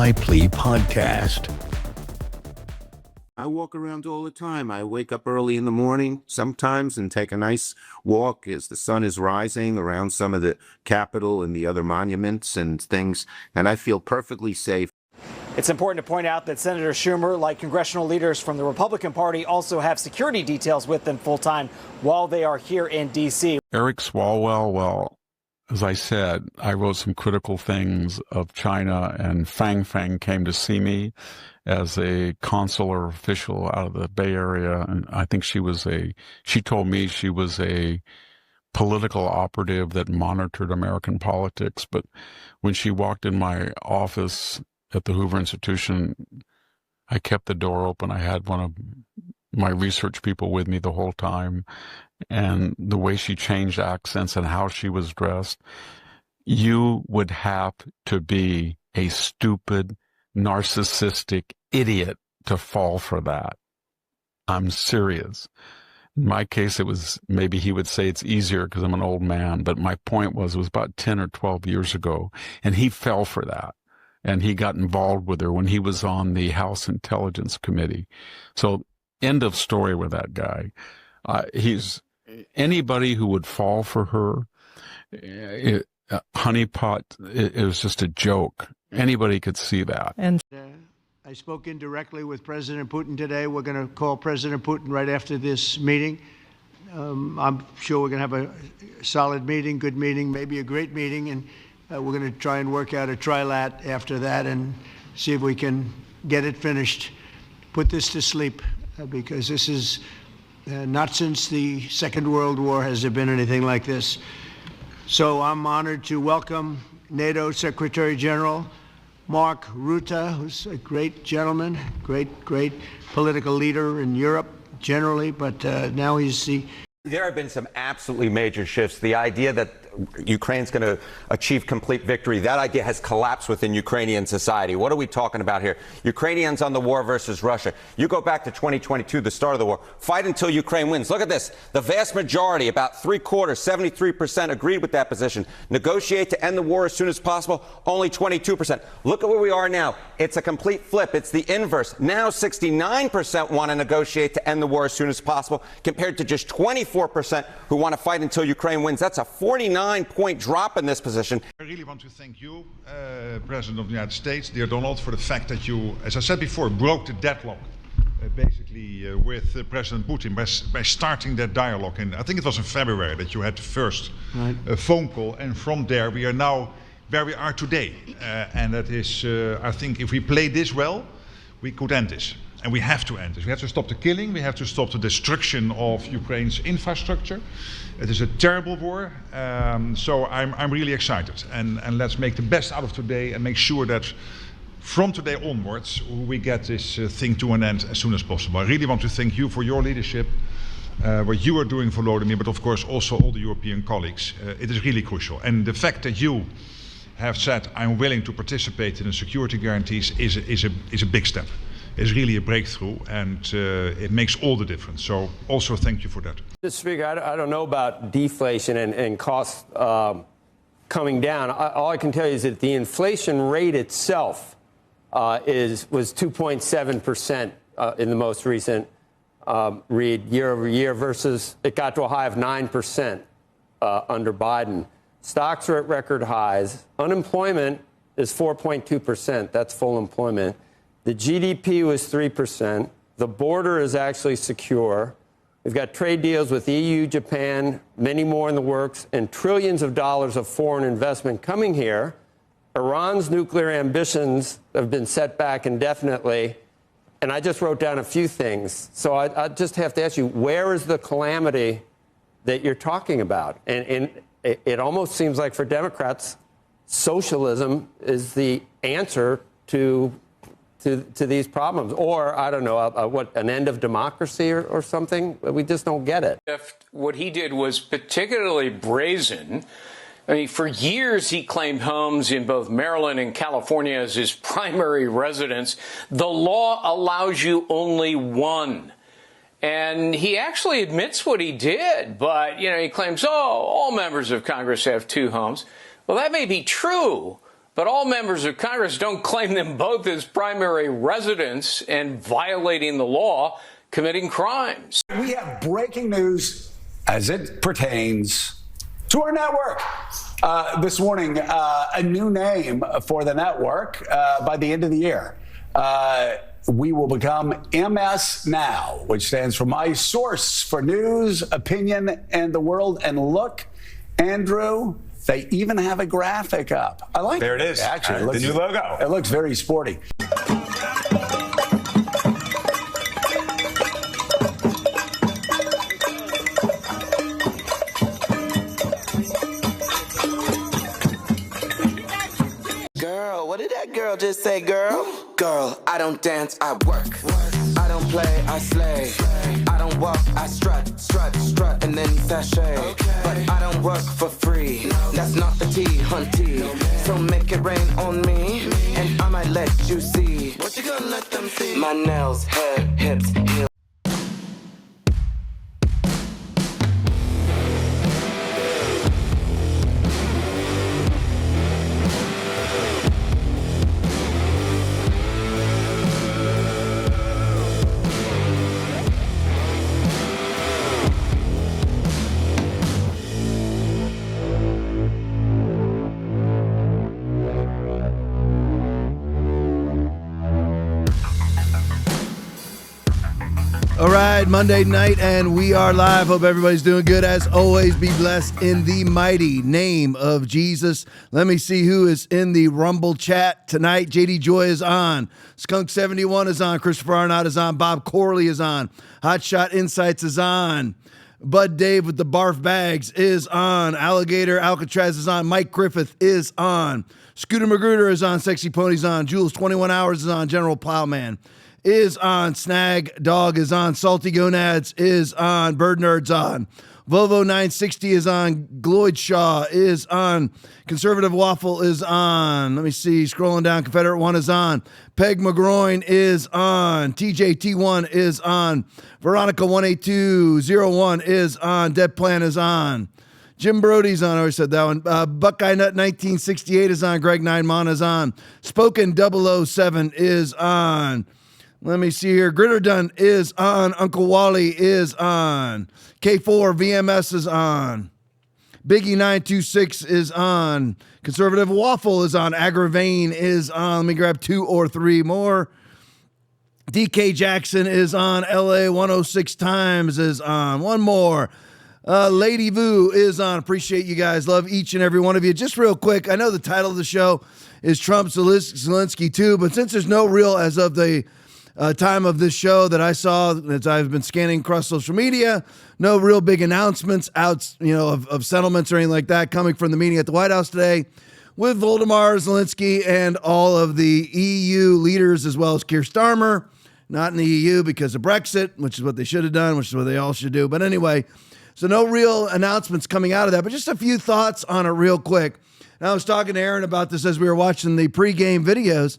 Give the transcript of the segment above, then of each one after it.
Laipply podcast. I walk around all the time. I wake up early in the morning sometimes and take a nice walk as the sun is rising around some of the Capitol and the other monuments and things, and I feel perfectly safe. It's important to point out that Senator Schumer, like congressional leaders from the Republican Party, also have security details with them full time while they are here in D.C. Eric Swalwell, well, as I said, I wrote some critical things of China, and Fang Fang came to see me as a consular official out of the Bay Area. And I think she told me she was a political operative that monitored American politics. But when she walked in my office at the Hoover Institution, I kept the door open. I had one of my research people with me the whole time. And the way she changed accents and how she was dressed, you would have to be a stupid, narcissistic idiot to fall for that. I'm serious. In my case, it was, maybe he would say it's easier because I'm an old man, but my point was, it was about 10 or 12 years ago, and he fell for that. And he got involved with her when he was on the House Intelligence Committee. So end of story with that guy. He's anybody who would fall for her. Honeypot, it was just a joke. Anybody could see that. And I spoke indirectly with President Putin today. We're going to call President Putin right after this meeting. I'm sure we're going to have a solid meeting, good meeting, maybe a great meeting, and we're going to try and work out a trilat after that and see if we can get it finished, put this to sleep, because this is not since the Second World War has there been anything like this. So I'm honored to welcome NATO Secretary General Mark Rutte, who's a great gentleman, great political leader in Europe generally, but now he's the... There have been some absolutely major shifts. The idea that Ukraine's going to achieve complete victory, that idea has collapsed within Ukrainian society. What are we talking about here? Ukrainians on the war versus Russia. You go back to 2022, the start of the war. Fight until Ukraine wins. Look at this. The vast majority, about 3/4, 73% agreed with that position. Negotiate to end the war as soon as possible, only 22%. Look at where we are now. It's a complete flip. It's the inverse. Now 69% want to negotiate to end the war as soon as possible, compared to just 24% who want to fight until Ukraine wins. That's a 49-point drop in this position. I really want to thank you, President of the United States, dear Donald, for the fact that you, as I said before, broke the deadlock basically with President Putin by starting that dialogue. And I think it was in February that you had the first phone call, and from there we are now where we are today. And that is, I think, if we play this well, we could end this. And we have to end this. We have to stop the killing. We have to stop the destruction of Ukraine's infrastructure. It is a terrible war. So I'm really excited. And let's make the best out of today and make sure that from today onwards we get this thing to an end as soon as possible. I really want to thank you for your leadership, what you are doing for Volodymyr, but of course also all the European colleagues. It is really crucial. And the fact that you have said, I'm willing to participate in the security guarantees is a big step. Is really a breakthrough, and it makes all the difference. So also thank you for that. Mr. Speaker, I don't know about deflation and costs coming down. All I can tell you is that the inflation rate itself was 2.7% in the most recent read year over year, versus it got to a high of 9% under Biden. Stocks are at record highs. Unemployment is 4.2%. That's full employment. The GDP was 3%. The border is actually secure. We've got trade deals with EU, Japan, many more in the works, and trillions of dollars of foreign investment coming here. Iran's nuclear ambitions have been set back indefinitely. And I just wrote down a few things. So I just have to ask you, where is the calamity that you're talking about? And it almost seems like for Democrats, socialism is the answer to these problems, or I don't know, an end of democracy or something. We just don't get it. What he did was particularly brazen. I mean, for years he claimed homes in both Maryland and California as his primary residence. The law allows you only one. And he actually admits what he did, but, he claims, all members of Congress have two homes. Well, that may be true, but all members of Congress don't claim them both as primary residents and violating the law, committing crimes. We have breaking news as it pertains to our network. This morning, a new name for the network by the end of the year. We will become MS Now, which stands for My Source for News, Opinion, and the World. And look, Andrew, they even have a graphic up. I like it. There it is. Actually, the new logo. It looks very sporty. Girl, what did that girl just say, girl? Girl, I don't dance, I work. I don't play, I slay. I don't walk, I strut, and then sashay. But I don't work for free. That's not the tea, hunty. So make it rain on me, and I might let you see. What you gonna let them see? My nails, hair, hips, heels. All right, Monday night, and we are live. Hope everybody's doing good. As always, be blessed in the mighty name of Jesus. Let me see who is in the Rumble chat tonight. JD Joy is on. Skunk71 is on. Christopher Arnott is on. Bob Corley is on. Hotshot Insights is on. Bud Dave with the barf bags is on. Alligator Alcatraz is on. Mike Griffith is on. Scooter Magruder is on. Sexy Pony's on. Jules 21 Hours is on. General Plowman is on. Snag Dog is on. Salty Gonads is on. Bird Nerd's on. Volvo 960 is on. Gloyd Shaw is on. Conservative Waffle is on. Let me see. Scrolling down. Confederate 1 is on. Peg McGroin is on. TJT1 is on. Veronica 18201 is on. Dead Plan is on. Jim Brody's on. I already said that one. Buckeye Nut 1968 is on. Greg Nineman is on. Spoken 007 is on. Let me see here. Gritterdun is on. Uncle Wally is on. K4 VMS is on. Biggie 926 is on. Conservative Waffle is on. Agravane is on. Let me grab 2 or 3 more. DK Jackson is on. LA 106 Times is on. One more. Lady Vu is on. Appreciate you guys. Love each and every one of you. Just real quick, I know the title of the show is Trump Zelenskyy 2, but since there's no real, as of the time of this show that I saw, as I've been scanning across social media, no real big announcements out, of settlements or anything like that coming from the meeting at the White House today with Volodymyr Zelenskyy and all of the EU leaders, as well as Keir Starmer, not in the EU because of Brexit, which is what they should have done, which is what they all should do. But anyway, so no real announcements coming out of that, but just a few thoughts on it real quick. And I was talking to Aaron about this as we were watching the pregame videos.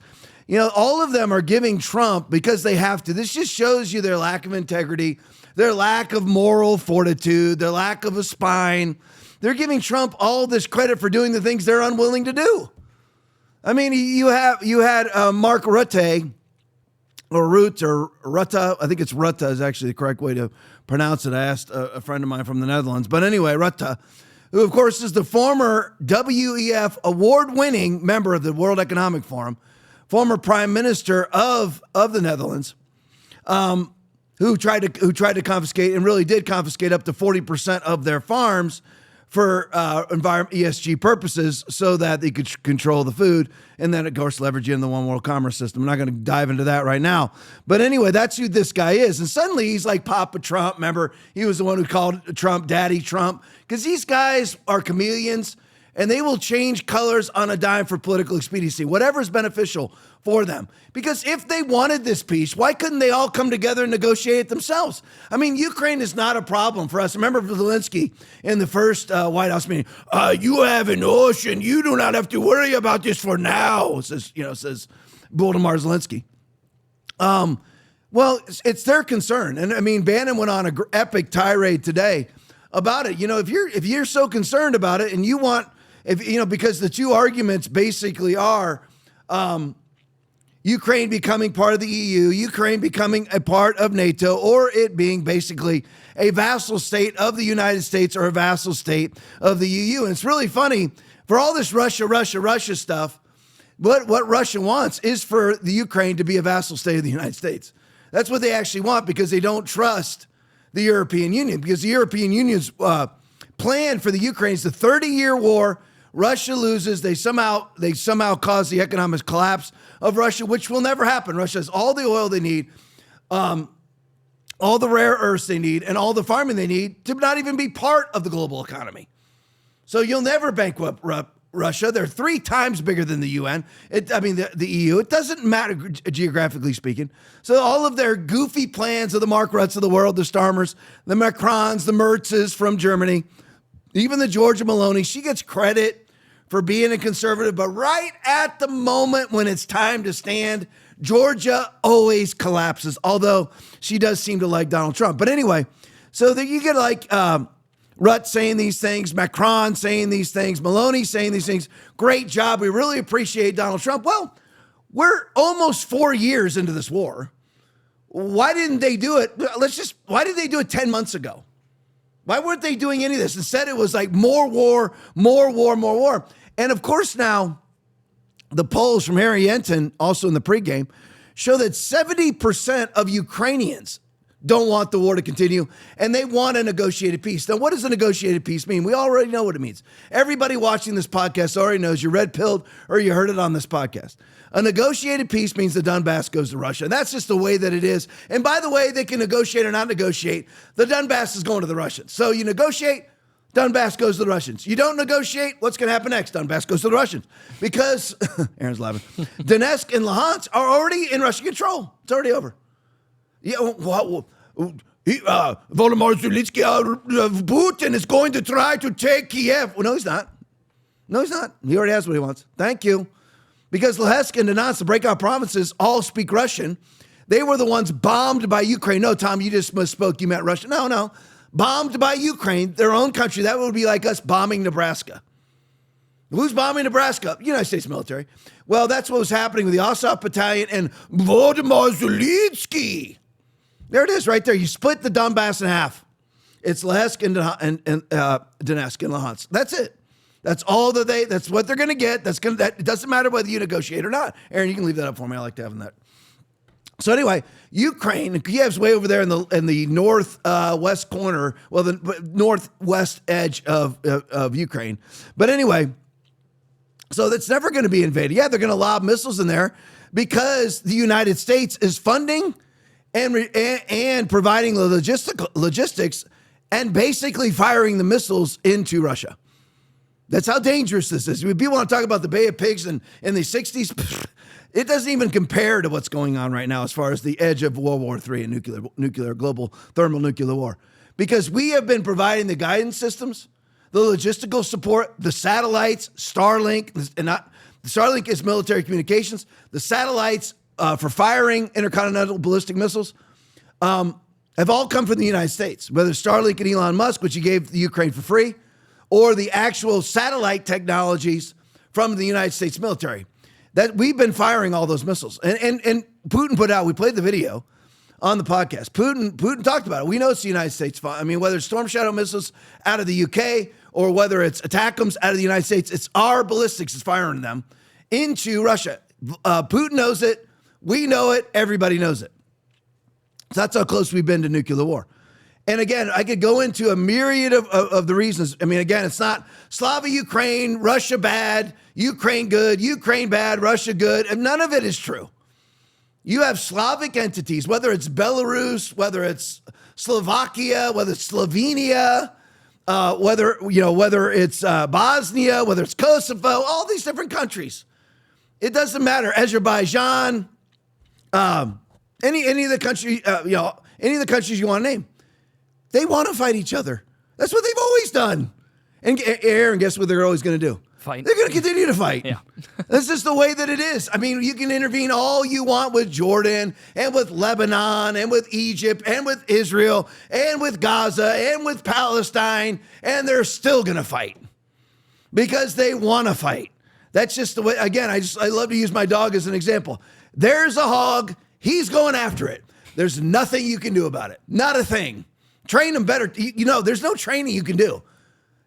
All of them are giving Trump, because they have to. This just shows you their lack of integrity, their lack of moral fortitude, their lack of a spine. They're giving Trump all this credit for doing the things they're unwilling to do. I mean, you had Mark Rutte, or Rutte. I think it's Rutte is actually the correct way to pronounce it. I asked a friend of mine from the Netherlands. But anyway, Rutte, who, of course, is the former WEF award-winning member of the World Economic Forum, former prime minister of the Netherlands, who tried to confiscate, and really did confiscate, up to 40% of their farms for ESG purposes, so that they could control the food, and then, of course, leverage in the one world commerce system. I'm not going to dive into that right now. But anyway, that's who this guy is. And suddenly he's like Papa Trump. Remember, he was the one who called Trump Daddy Trump, because these guys are chameleons. And they will change colors on a dime for political expediency, whatever is beneficial for them. Because if they wanted this peace, why couldn't they all come together and negotiate it themselves? I mean, Ukraine is not a problem for us. Remember Zelenskyy in the first White House meeting, you have an ocean. You do not have to worry about this for now, says Volodymyr Zelenskyy. Well, it's their concern. And I mean, Bannon went on an epic tirade today about it. If you're so concerned about it, and you want because the two arguments basically are Ukraine becoming part of the EU, Ukraine becoming a part of NATO, or it being basically a vassal state of the United States or a vassal state of the EU. And it's really funny for all this Russia stuff. What Russia wants is for the Ukraine to be a vassal state of the United States. That's what they actually want, because they don't trust the European Union, because the European Union's plan for the Ukraine is a 30-year war. Russia loses. They somehow cause the economic collapse of Russia, which will never happen. Russia has all the oil they need, all the rare earths they need, and all the farming they need to not even be part of the global economy. So you'll never bankrupt Russia. They're 3 times bigger than the UN. The EU. It doesn't matter geographically speaking. So all of their goofy plans of the Mark Rutts of the world, the Starmers, the Macrons, the Mertzes from Germany, even the Georgia Maloney, she gets credit for being a conservative. But right at the moment when it's time to stand, Georgia always collapses, although she does seem to like Donald Trump. But anyway, so that you get like Rutt saying these things, Macron saying these things, Maloney saying these things. Great job. We really appreciate Donald Trump. Well, we're almost 4 years into this war. Why didn't they do it? Why did they do it 10 months ago? Why weren't they doing any of this? Instead, it was like more war. And of course, now the polls from Harry Yenton, also in the pregame, show that 70% of Ukrainians don't want the war to continue, and they want a negotiated peace. Now, what does a negotiated peace mean? We already know what it means. Everybody watching this podcast already knows. You red-pilled or you heard it on this podcast. A negotiated peace means the Donbass goes to Russia. That's just the way that it is. And by the way, they can negotiate or not negotiate. The Donbass is going to the Russians. So you negotiate, Donbass goes to the Russians. You don't negotiate, what's going to happen next? Donbass goes to the Russians. Because, Aaron's laughing, Donetsk and Luhansk are already in Russian control. It's already over. Yeah, Volodymyr Zelenskyy, Putin is going to try to take Kiev. Well, no, he's not. He already has what he wants. Thank you. Because Luhansk and Donetsk, the breakout provinces, all speak Russian. They were the ones bombed by Ukraine. No, Tom, you just misspoke. You meant Russia. No. Bombed by Ukraine, their own country. That would be like us bombing Nebraska. Who's bombing Nebraska? United States military. Well, that's what was happening with the Azov Battalion and Volodymyr Zelenskyy. There it is right there. You split the Donbass in half. It's Luhansk and Donetsk and Luhansk. That's it. That's all that's what they're going to get. It doesn't matter whether you negotiate or not. Aaron, you can leave that up for me. I like having that. So anyway, Ukraine, Kiev's way over there in the northwest corner, well, the northwest edge of Ukraine. But anyway, so that's never going to be invaded. Yeah, they're going to lob missiles in there because the United States is funding and providing the logistics and basically firing the missiles into Russia. That's how dangerous this is. People want to talk about the Bay of Pigs in the 60s. It doesn't even compare to what's going on right now as far as the edge of World War III and nuclear global thermonuclear war. Because we have been providing the guidance systems, the logistical support, the satellites, Starlink, and Starlink is military communications, the satellites for firing intercontinental ballistic missiles have all come from the United States, whether Starlink and Elon Musk, which he gave the Ukraine for free, or the actual satellite technologies from the United States military. That we've been firing all those missiles. And Putin put out, we played the video on the podcast. Putin talked about it. We know it's the United States. I mean, whether it's Storm Shadow missiles out of the UK or whether it's ATACMS out of the United States, it's our ballistics is firing them into Russia. Putin knows it. We know it. Everybody knows it. So that's how close we've been to nuclear war. And again, I could go into a myriad of the reasons. I mean, again, it's not Slava Ukraine, Russia bad, Ukraine good, Ukraine bad, Russia good. And none of it is true. You have Slavic entities, whether it's Belarus, whether it's Slovakia, whether it's Slovenia, whether it's Bosnia, whether it's Kosovo, all these different countries. It doesn't matter. Azerbaijan, any of the country, any of the countries you want to name. They want to fight each other. That's what they've always done. And Aaron, guess what they're always going to do? Fight. They're going to continue to fight. Yeah. That's just the way that it is. I mean, you can intervene all you want with Jordan and with Lebanon and with Egypt and with Israel and with Gaza and with Palestine, and they're still going to fight. because they want to fight. That's just the way, again, I love to use my dog as an example. There's a hog. He's going after it. There's nothing you can do about it. Not a thing. Train him better. There's no training you can do.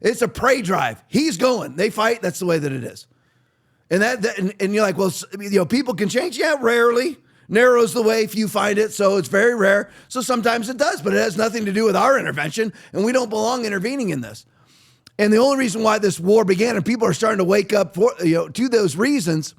It's a prey drive. He's going. They fight. That's the way that it is. And and you're like, well, people can change. Yeah, rarely. Narrows the way, few find it, so it's very rare. So sometimes it does, but it has nothing to do with our intervention, and we don't belong intervening in this. And the only reason why this war began, and people are starting to wake up to those reasons,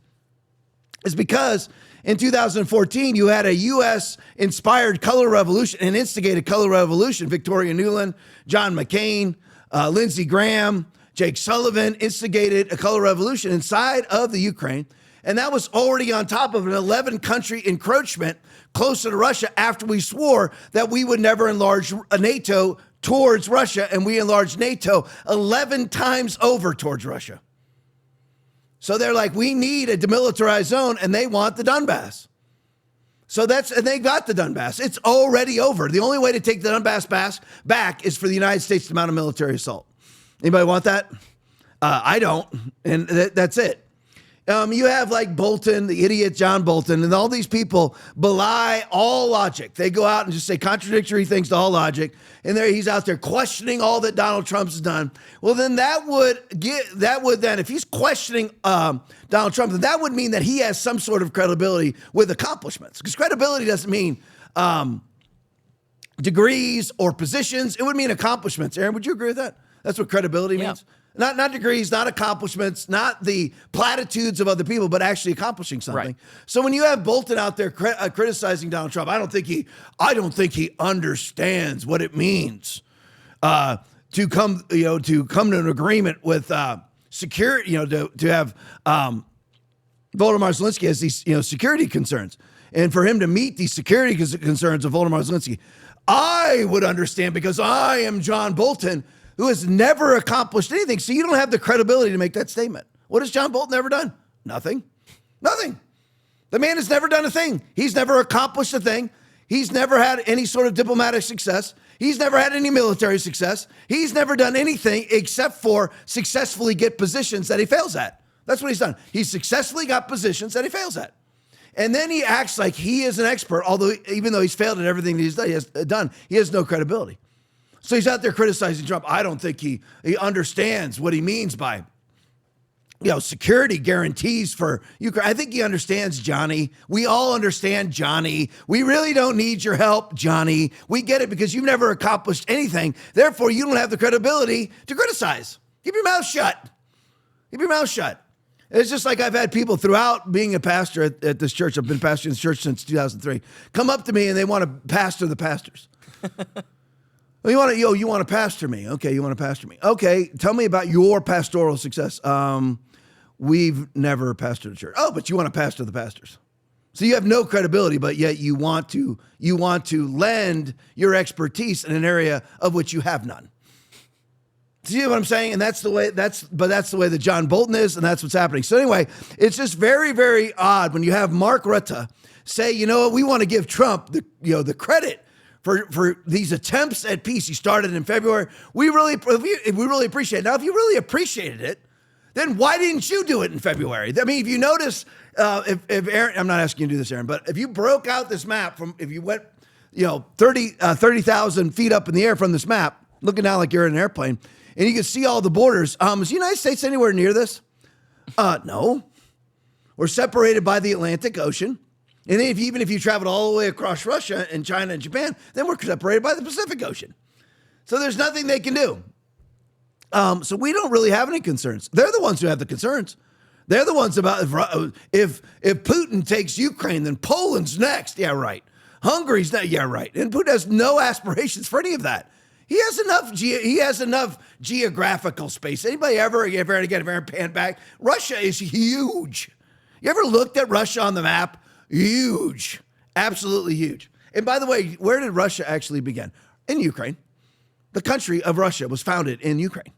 is because in 2014, you had a U.S.-inspired color revolution, an instigated color revolution. Victoria Nuland, John McCain, Lindsey Graham, Jake Sullivan instigated a color revolution inside of the Ukraine. And that was already on top of an 11-country encroachment closer to Russia after we swore that we would never enlarge NATO towards Russia, and we enlarged NATO 11 times over towards Russia. So they're like, we need a demilitarized zone, and they want the Donbass. And they got the Donbass. It's already over. The only way to take the Donbass back is for the United States to mount a military assault. Anybody want that? I don't, and that's it. You have like Bolton, the idiot John Bolton, and all these people belie all logic. They go out and just say contradictory things to all logic, and he's out there questioning all that Donald Trump has done. Well, then if he's questioning Donald Trump, then that would mean that he has some sort of credibility with accomplishments. Because credibility doesn't mean degrees or positions; it would mean accomplishments. Aaron, would you agree with that? That's what credibility means. Not degrees, not accomplishments, not the platitudes of other people, but actually accomplishing something. Right. So when you have Bolton out there criticizing Donald Trump, I don't think he understands what it means to come to an agreement with security, to have Volodymyr Zelenskyy has these security concerns, and for him to meet these security concerns of Volodymyr Zelenskyy, I would understand because I am John Bolton, who has never accomplished anything. So you don't have the credibility to make that statement. What has John Bolton ever done? Nothing. Nothing. The man has never done a thing. He's never accomplished a thing. He's never had any sort of diplomatic success. He's never had any military success. He's never done anything except for successfully get positions that he fails at. That's what he's done. He's successfully got positions that he fails at. And then he acts like he is an expert, even though he's failed at everything that he's done, he has no credibility. So he's out there criticizing Trump. I don't think he understands what he means by, security guarantees for Ukraine. I think he understands, Johnny. We all understand, Johnny. We really don't need your help, Johnny. We get it because you've never accomplished anything. Therefore, you don't have the credibility to criticize. Keep your mouth shut. Keep your mouth shut. It's just like I've had people throughout being a pastor at this church. I've been pastoring this church since 2003. Come up to me and they want to pastor the pastors. Well, you want to pastor me. Okay, you want to pastor me. Okay, tell me about your pastoral success. We've never pastored a church. Oh, but you want to pastor the pastors. So you have no credibility, but yet you want to lend your expertise in an area of which you have none. See what I'm saying? And that's the way that John Bolton is, and that's what's happening. So anyway, it's just very, very odd when you have Mark Rutte say, we want to give Trump the credit for these attempts at peace. He started in February. We really appreciate it. Now, if you really appreciated it, then why didn't you do it in February? I mean, if you notice, if Aaron, I'm not asking you to do this, Aaron, but if you broke out this map if you went, 30,000 feet up in the air from this map, looking down like you're in an airplane, and you can see all the borders. Is the United States anywhere near this? No. We're separated by the Atlantic Ocean. And then even if you traveled all the way across Russia and China and Japan, then we're separated by the Pacific Ocean. So there's nothing they can do. So we don't really have any concerns. They're the ones who have the concerns. They're the ones about if Putin takes Ukraine, then Poland's next. Yeah, right. Hungary's next. Yeah, right. And Putin has no aspirations for any of that. He has enough geographical space. Anybody ever pan back? Russia is huge. You ever looked at Russia on the map? Huge, absolutely huge. And by the way, where did Russia actually begin? In Ukraine. The country of Russia was founded in Ukraine.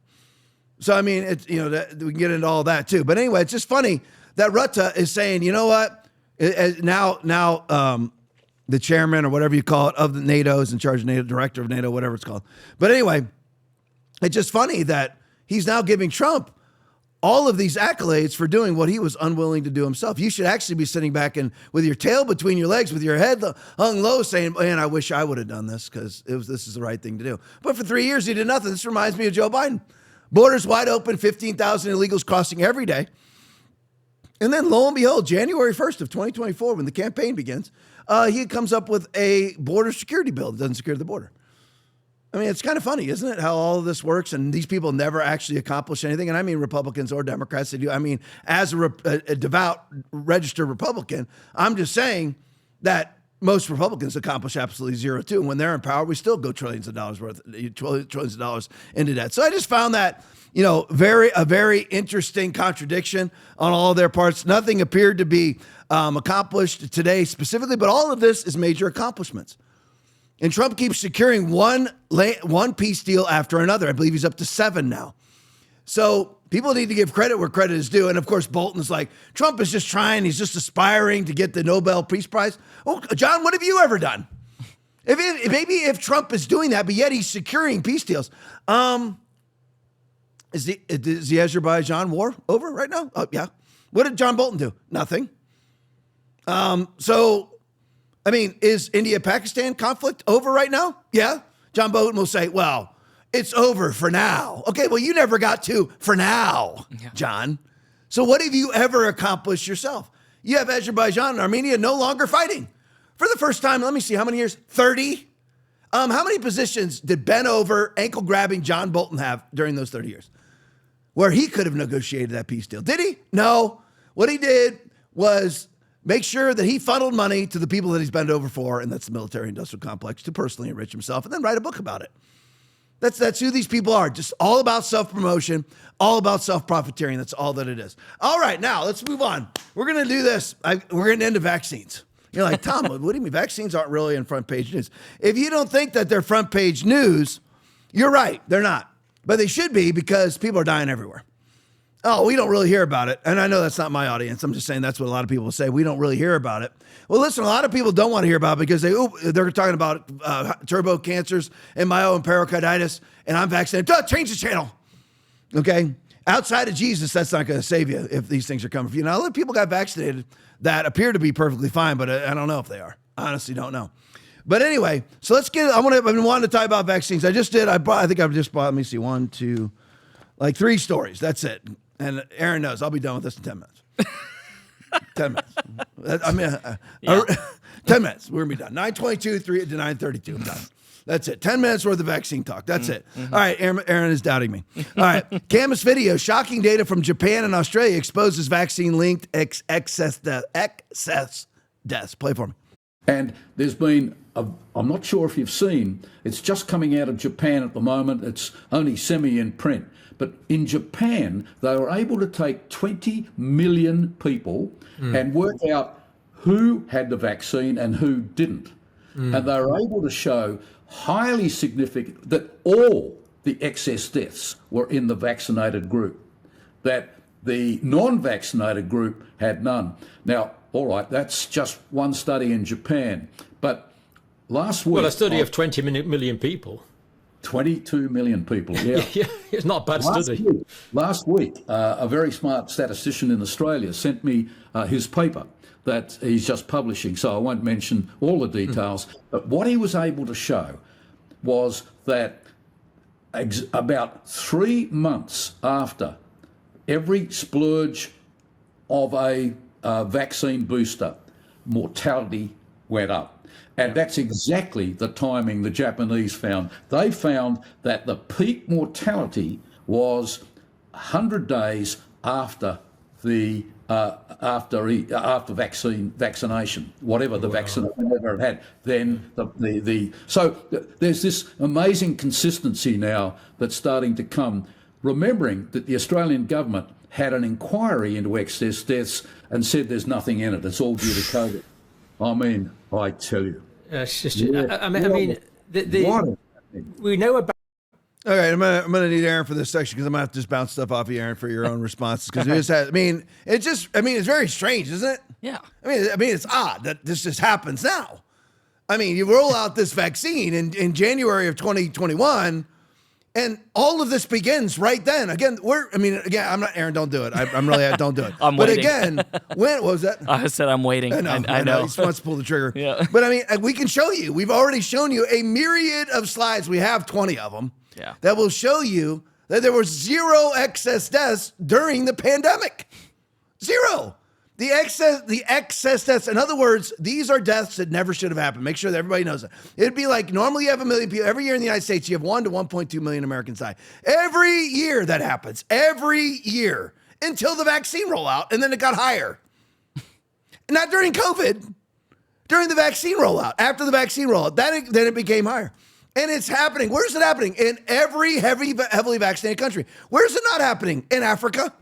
So, I mean, we can get into all that too. But anyway, it's just funny that Rutte is saying, you know what? Now, the chairman or whatever you call it of the NATO is in charge of NATO, director of NATO, whatever it's called. But anyway, it's just funny that he's now giving Trump all of these accolades for doing what he was unwilling to do himself. You should actually be sitting back and with your tail between your legs, with your head hung low, saying, man, I wish I would have done this because this is the right thing to do. But for 3 years, he did nothing. This reminds me of Joe Biden. Borders wide open, 15,000 illegals crossing every day. And then lo and behold, January 1st of 2024, when the campaign begins, he comes up with a border security bill that doesn't secure the border. I mean, it's kind of funny, isn't it, how all of this works? And these people never actually accomplish anything. And I mean Republicans or Democrats. They do. I mean, as a devout, registered Republican, I'm just saying that most Republicans accomplish absolutely zero, too. And when they're in power, we still go trillions of dollars into debt. So I just found that, a very interesting contradiction on all of their parts. Nothing appeared to be accomplished today specifically, but all of this is major accomplishments. And Trump keeps securing one peace deal after another. I believe he's up to 7 now. So people need to give credit where credit is due. And of course, Bolton's like, Trump is just trying, he's just aspiring to get the Nobel Peace Prize. Oh, John, what have you ever done? If Trump is doing that, but yet he's securing peace deals. Is the Azerbaijan war over right now? Oh, yeah. What did John Bolton do? Nothing. Is India-Pakistan conflict over right now? Yeah. John Bolton will say, well, it's over for now. Okay, well, you never got to for now, John. So what have you ever accomplished yourself? You have Azerbaijan and Armenia no longer fighting. For the first time, let me see, how many years? 30? How many positions did bent over, ankle-grabbing John Bolton have during those 30 years? Where he could have negotiated that peace deal. Did he? No. What he did was make sure that he funneled money to the people that he's bent over for, and that's the military-industrial complex, to personally enrich himself, and then write a book about it. That's who these people are. Just all about self-promotion, all about self-profiteering. That's all that it is. All right, now let's move on. We're going to do this. We're going to end the vaccines. You're like, Tom, what do you mean? Vaccines aren't really in front page news. If you don't think that they're front page news, you're right. They're not. But they should be, because people are dying everywhere. Oh, we don't really hear about it. And I know that's not my audience. I'm just saying that's what a lot of people say. We don't really hear about it. Well, listen, a lot of people don't want to hear about it because they're talking about turbo cancers and myo and pericarditis, and I'm vaccinated. Change the channel. Okay? Outside of Jesus, that's not going to save you if these things are coming for you. Now, other people got vaccinated that appear to be perfectly fine, but I don't know if they are. I honestly don't know. But anyway, so let's get, I've been wanting to talk about vaccines. I think I've just bought, let me see, 1, 2, like 3 stories. That's it. And Aaron knows I'll be done with this in 10 minutes. 10 minutes. 10 minutes. We're going to be done. 9:22, 3 to 9:32. I'm done. That's it. 10 minutes worth of vaccine talk. That's it. All right. Aaron is doubting me. All right. Canvas video. Shocking data from Japan and Australia exposes vaccine-linked excess deaths. Play for me. And there's been, I'm not sure if you've seen, it's just coming out of Japan at the moment. It's only semi in print. But in Japan, they were able to take 20 million people and work out who had the vaccine and who didn't. And they were able to show highly significant that all the excess deaths were in the vaccinated group, that the non-vaccinated group had none. Now, all right, that's just one study in Japan. But last week... Well, a study of 20 million people. 22 million people, yeah. It's not a bad study. Last week, a very smart statistician in Australia sent me his paper that he's just publishing, so I won't mention all the details. But what he was able to show was that about 3 months after every splurge of a vaccine booster, mortality went up. And that's exactly the timing the Japanese found. They found that the peak mortality was 100 days after the vaccination, whatever the vaccination had. Then so there's this amazing consistency now that's starting to come. Remembering that the Australian government had an inquiry into excess deaths and said there's nothing in it. It's all due to COVID. I mean, I tell you. It's just, we know about. All right, I'm gonna need Aaron for this section because I'm gonna have to just bounce stuff off of Aaron for your own responses because it just has. It's very strange, isn't it? Yeah. I mean, it's odd that this just happens now. I mean, you roll out this vaccine in January of 2021, And all of this begins right then. Again, I'm not, Aaron, don't do it. I'm really, don't do it. I'm but waiting. again, what was that? I said I'm waiting. I know. I know. He just wants to pull the trigger. Yeah. But I mean, we can show you. We've already shown you a myriad of slides. We have 20 of them. Yeah. That will show you that there were 0 excess deaths during the pandemic. 0. The excess deaths. In other words, these are deaths that never should have happened. Make sure that everybody knows that. It'd be like normally you have 1 million people. Every year in the United States, you have 1 to 1.2 million Americans die. Every year that happens. Every year. Until the vaccine rollout. And then it got higher. Not during COVID. During the vaccine rollout. After the vaccine rollout. Then it became higher. And it's happening. Where's it happening? In every heavily vaccinated country. Where's it not happening? In Africa.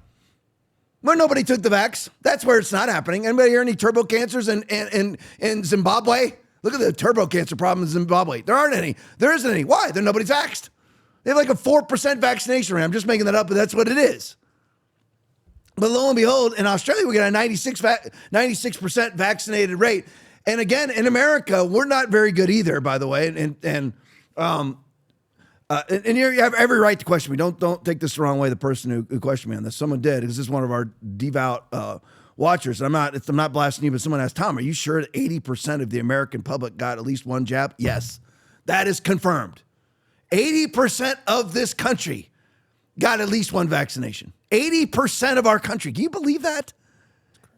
Where nobody took the vax. That's where it's not happening. Anybody hear any turbo cancers in Zimbabwe? Look at the turbo cancer problem in Zimbabwe. There aren't any. There isn't any. Why? Nobody's vaxxed. They have like a 4% vaccination rate. I'm just making that up, but that's what it is. But lo and behold, in Australia, we got a 96% vaccinated rate. And again, in America, we're not very good either, by the way. And you have every right to question me. Don't take this the wrong way. The person who questioned me on this, someone did, because this is one of our devout watchers. I'm not blasting you, but someone asked, Tom, are you sure that 80% of the American public got at least one jab? Yes, that is confirmed. 80% of this country got at least one vaccination. 80% of our country. Can you believe that?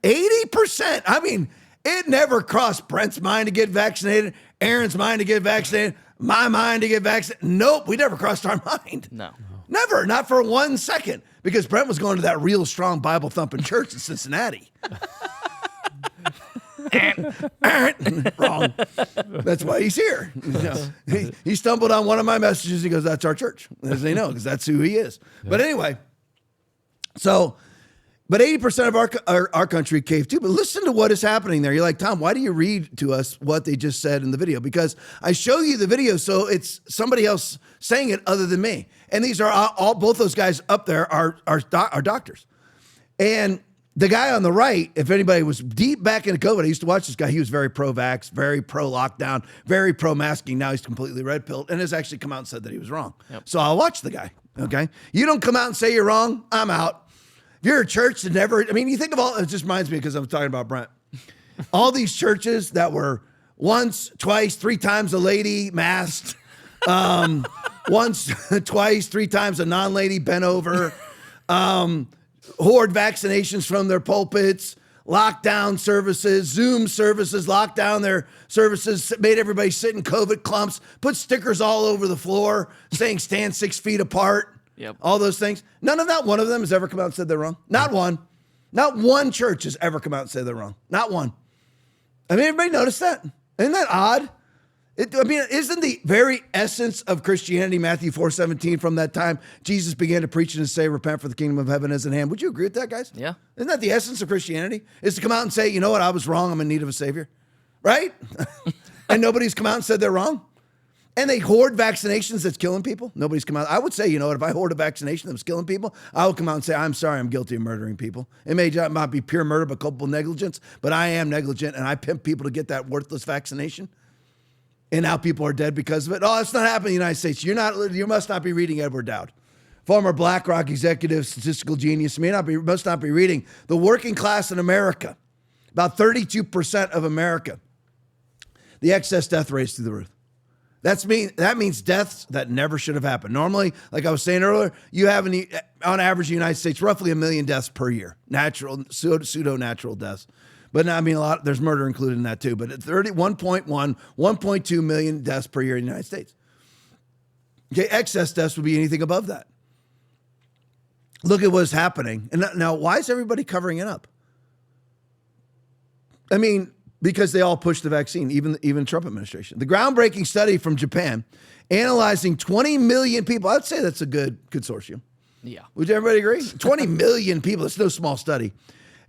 80%. I mean, it never crossed Brent's mind to get vaccinated, Aaron's mind to get vaccinated, my mind to get vaccinated. Nope, we never crossed our mind. No. Never, not for 1 second, because Brent was going to that real strong Bible thumping church in Cincinnati. Wrong. That's why he's here. He stumbled on one of my messages. He goes, that's our church. As they know, because that's who he is. Yeah. But anyway, but 80% of our country caved too. But listen to what is happening there. You're like, Tom, why do you read to us what they just said in the video? Because I show you the video, so it's somebody else saying it other than me. And these are both those guys up there are doctors. And the guy on the right, if anybody was deep back into COVID, I used to watch this guy. He was very pro-vax, very pro-lockdown, very pro-masking. Now he's completely red-pilled and has actually come out and said that he was wrong. Yep. So I'll watch the guy, okay? You don't come out and say you're wrong, I'm out. If you're a church that never, you think of all, it just reminds me because I'm talking about Brent. All these churches that were once, twice, 3 times a lady masked, once, twice, 3 times a non-lady bent over, hoard vaccinations from their pulpits, lockdown services, Zoom services, locked down their services, made everybody sit in COVID clumps, put stickers all over the floor saying stand 6 feet apart. Yep. All those things. Not one of them has ever come out and said they're wrong. Not one. Not one church has ever come out and said they're wrong. Not one. Everybody notice that? Isn't that odd? Isn't the very essence of Christianity, Matthew 4:17, from that time, Jesus began to preach and to say, repent for the kingdom of heaven is at hand. Would you agree with that, guys? Yeah. Isn't that the essence of Christianity? Is to come out and say, you know what, I was wrong, I'm in need of a savior. Right? And nobody's come out and said they're wrong. And they hoard vaccinations that's killing people. Nobody's come out. I would say, you know what, if I hoard a vaccination that was killing people, I would come out and say, I'm sorry, I'm guilty of murdering people. It may not be pure murder, but culpable negligence, but I am negligent, and I pimp people to get that worthless vaccination. And now people are dead because of it. Oh, it's not happening in the United States. You must not be reading Edward Dowd, former BlackRock executive, statistical genius. Must not be reading the working class in America. About 32% of America. The excess death rate is through the roof. That means deaths that never should have happened. Normally, like I was saying earlier, you have on average in the United States roughly 1 million deaths per year, natural, pseudo-natural deaths. But there's murder included in that too. But at 1.1, 1.2 million deaths per year in the United States. Okay, excess deaths would be anything above that. Look at what's happening. And now, why is everybody covering it up? Because they all pushed the vaccine, even Trump administration. The groundbreaking study from Japan, analyzing 20 million people. I'd say that's a good consortium. Yeah. Would everybody agree? 20 million people. It's no small study.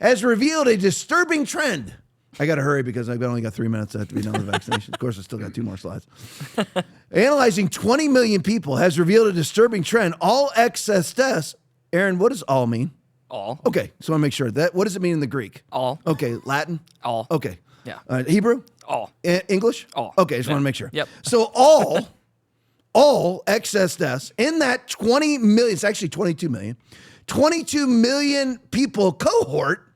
Has revealed a disturbing trend. I got to hurry because I've only got 3 minutes. I have to be done with the vaccination. Of course, I still got 2 more slides. Analyzing 20 million people has revealed a disturbing trend. All excess deaths. Aaron, what does all mean? All. Okay, so I want to make sure. What does it mean in the Greek? All. Okay, Latin? All. Okay. Yeah. Hebrew? All. English? All. Okay, just want to make sure. Yep. So all all excess deaths in that 20 million, it's actually 22 million, 22 million people cohort,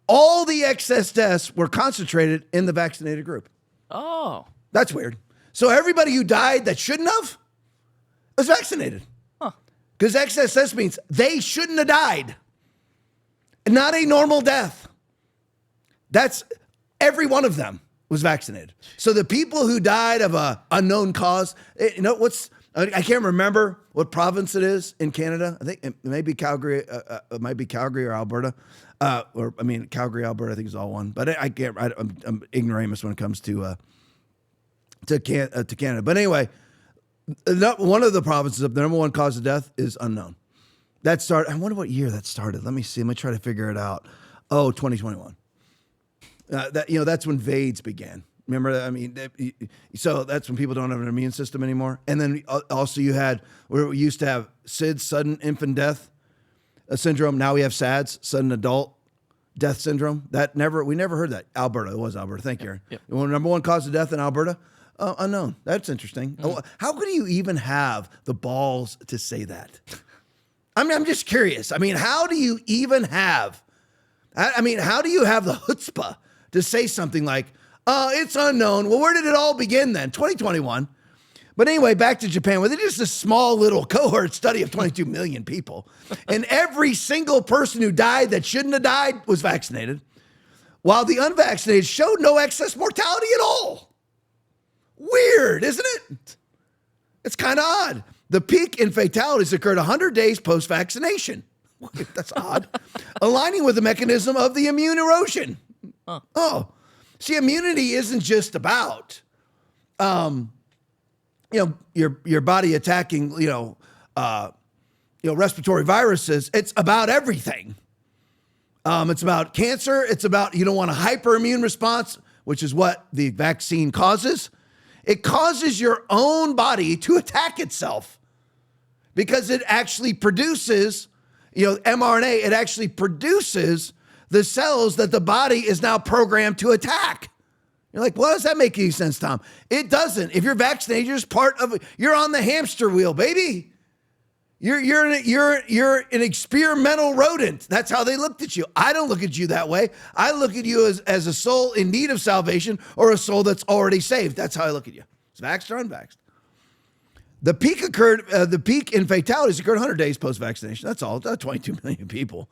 all the excess deaths were concentrated in the vaccinated group. Oh. That's weird. So everybody who died that shouldn't have was vaccinated. Because excess deaths means they shouldn't have died. Not a normal death. That's every one of them was vaccinated. So the people who died of a unknown cause, I can't remember what province it is in Canada. I think it may be Calgary. It might be Calgary or Alberta. Calgary, Alberta. I think is all one. But I'm ignoramus when it comes to Canada. But anyway, one of the provinces of the number one cause of death is unknown. That started. I wonder what year that started. Let me see. Let me try to figure it out. 2021. That's when VAIDS began. Remember that? So that's when people don't have an immune system anymore. And then also we used to have SIDS, sudden infant death syndrome. Now we have SADS, sudden adult death syndrome. We never heard that. Alberta, it was Alberta. Thank you, Aaron. Yep. Number one cause of death in Alberta, unknown. That's interesting. How could you even have the balls to say that? I'm just curious. How do you even have? How do you have the chutzpah to say something like, it's unknown? Well, where did it all begin then? 2021. But anyway, back to Japan, where they did just a small little cohort study of 22 million people. And every single person who died that shouldn't have died was vaccinated, while the unvaccinated showed no excess mortality at all. Weird, isn't it? It's kind of odd. The peak in fatalities occurred 100 days post-vaccination. That's odd. Aligning with the mechanism of the immune erosion. Huh. Oh, see, immunity isn't just about, your body attacking, respiratory viruses. It's about everything. It's about cancer. It's about, you don't want a hyperimmune response, which is what the vaccine causes. It causes your own body to attack itself because it actually produces, mRNA, it actually produces the cells that the body is now programmed to attack. You're like, well, does that make any sense, Tom? It doesn't. If you're vaccinated, you're just part of it. You're on the hamster wheel, baby. You're an experimental rodent. That's how they looked at you. I don't look at you that way. I look at you as a soul in need of salvation or a soul that's already saved. That's how I look at you. It's vaxxed or unvaxxed. The peak in fatalities occurred 100 days post-vaccination. That's all. That's 22 million people.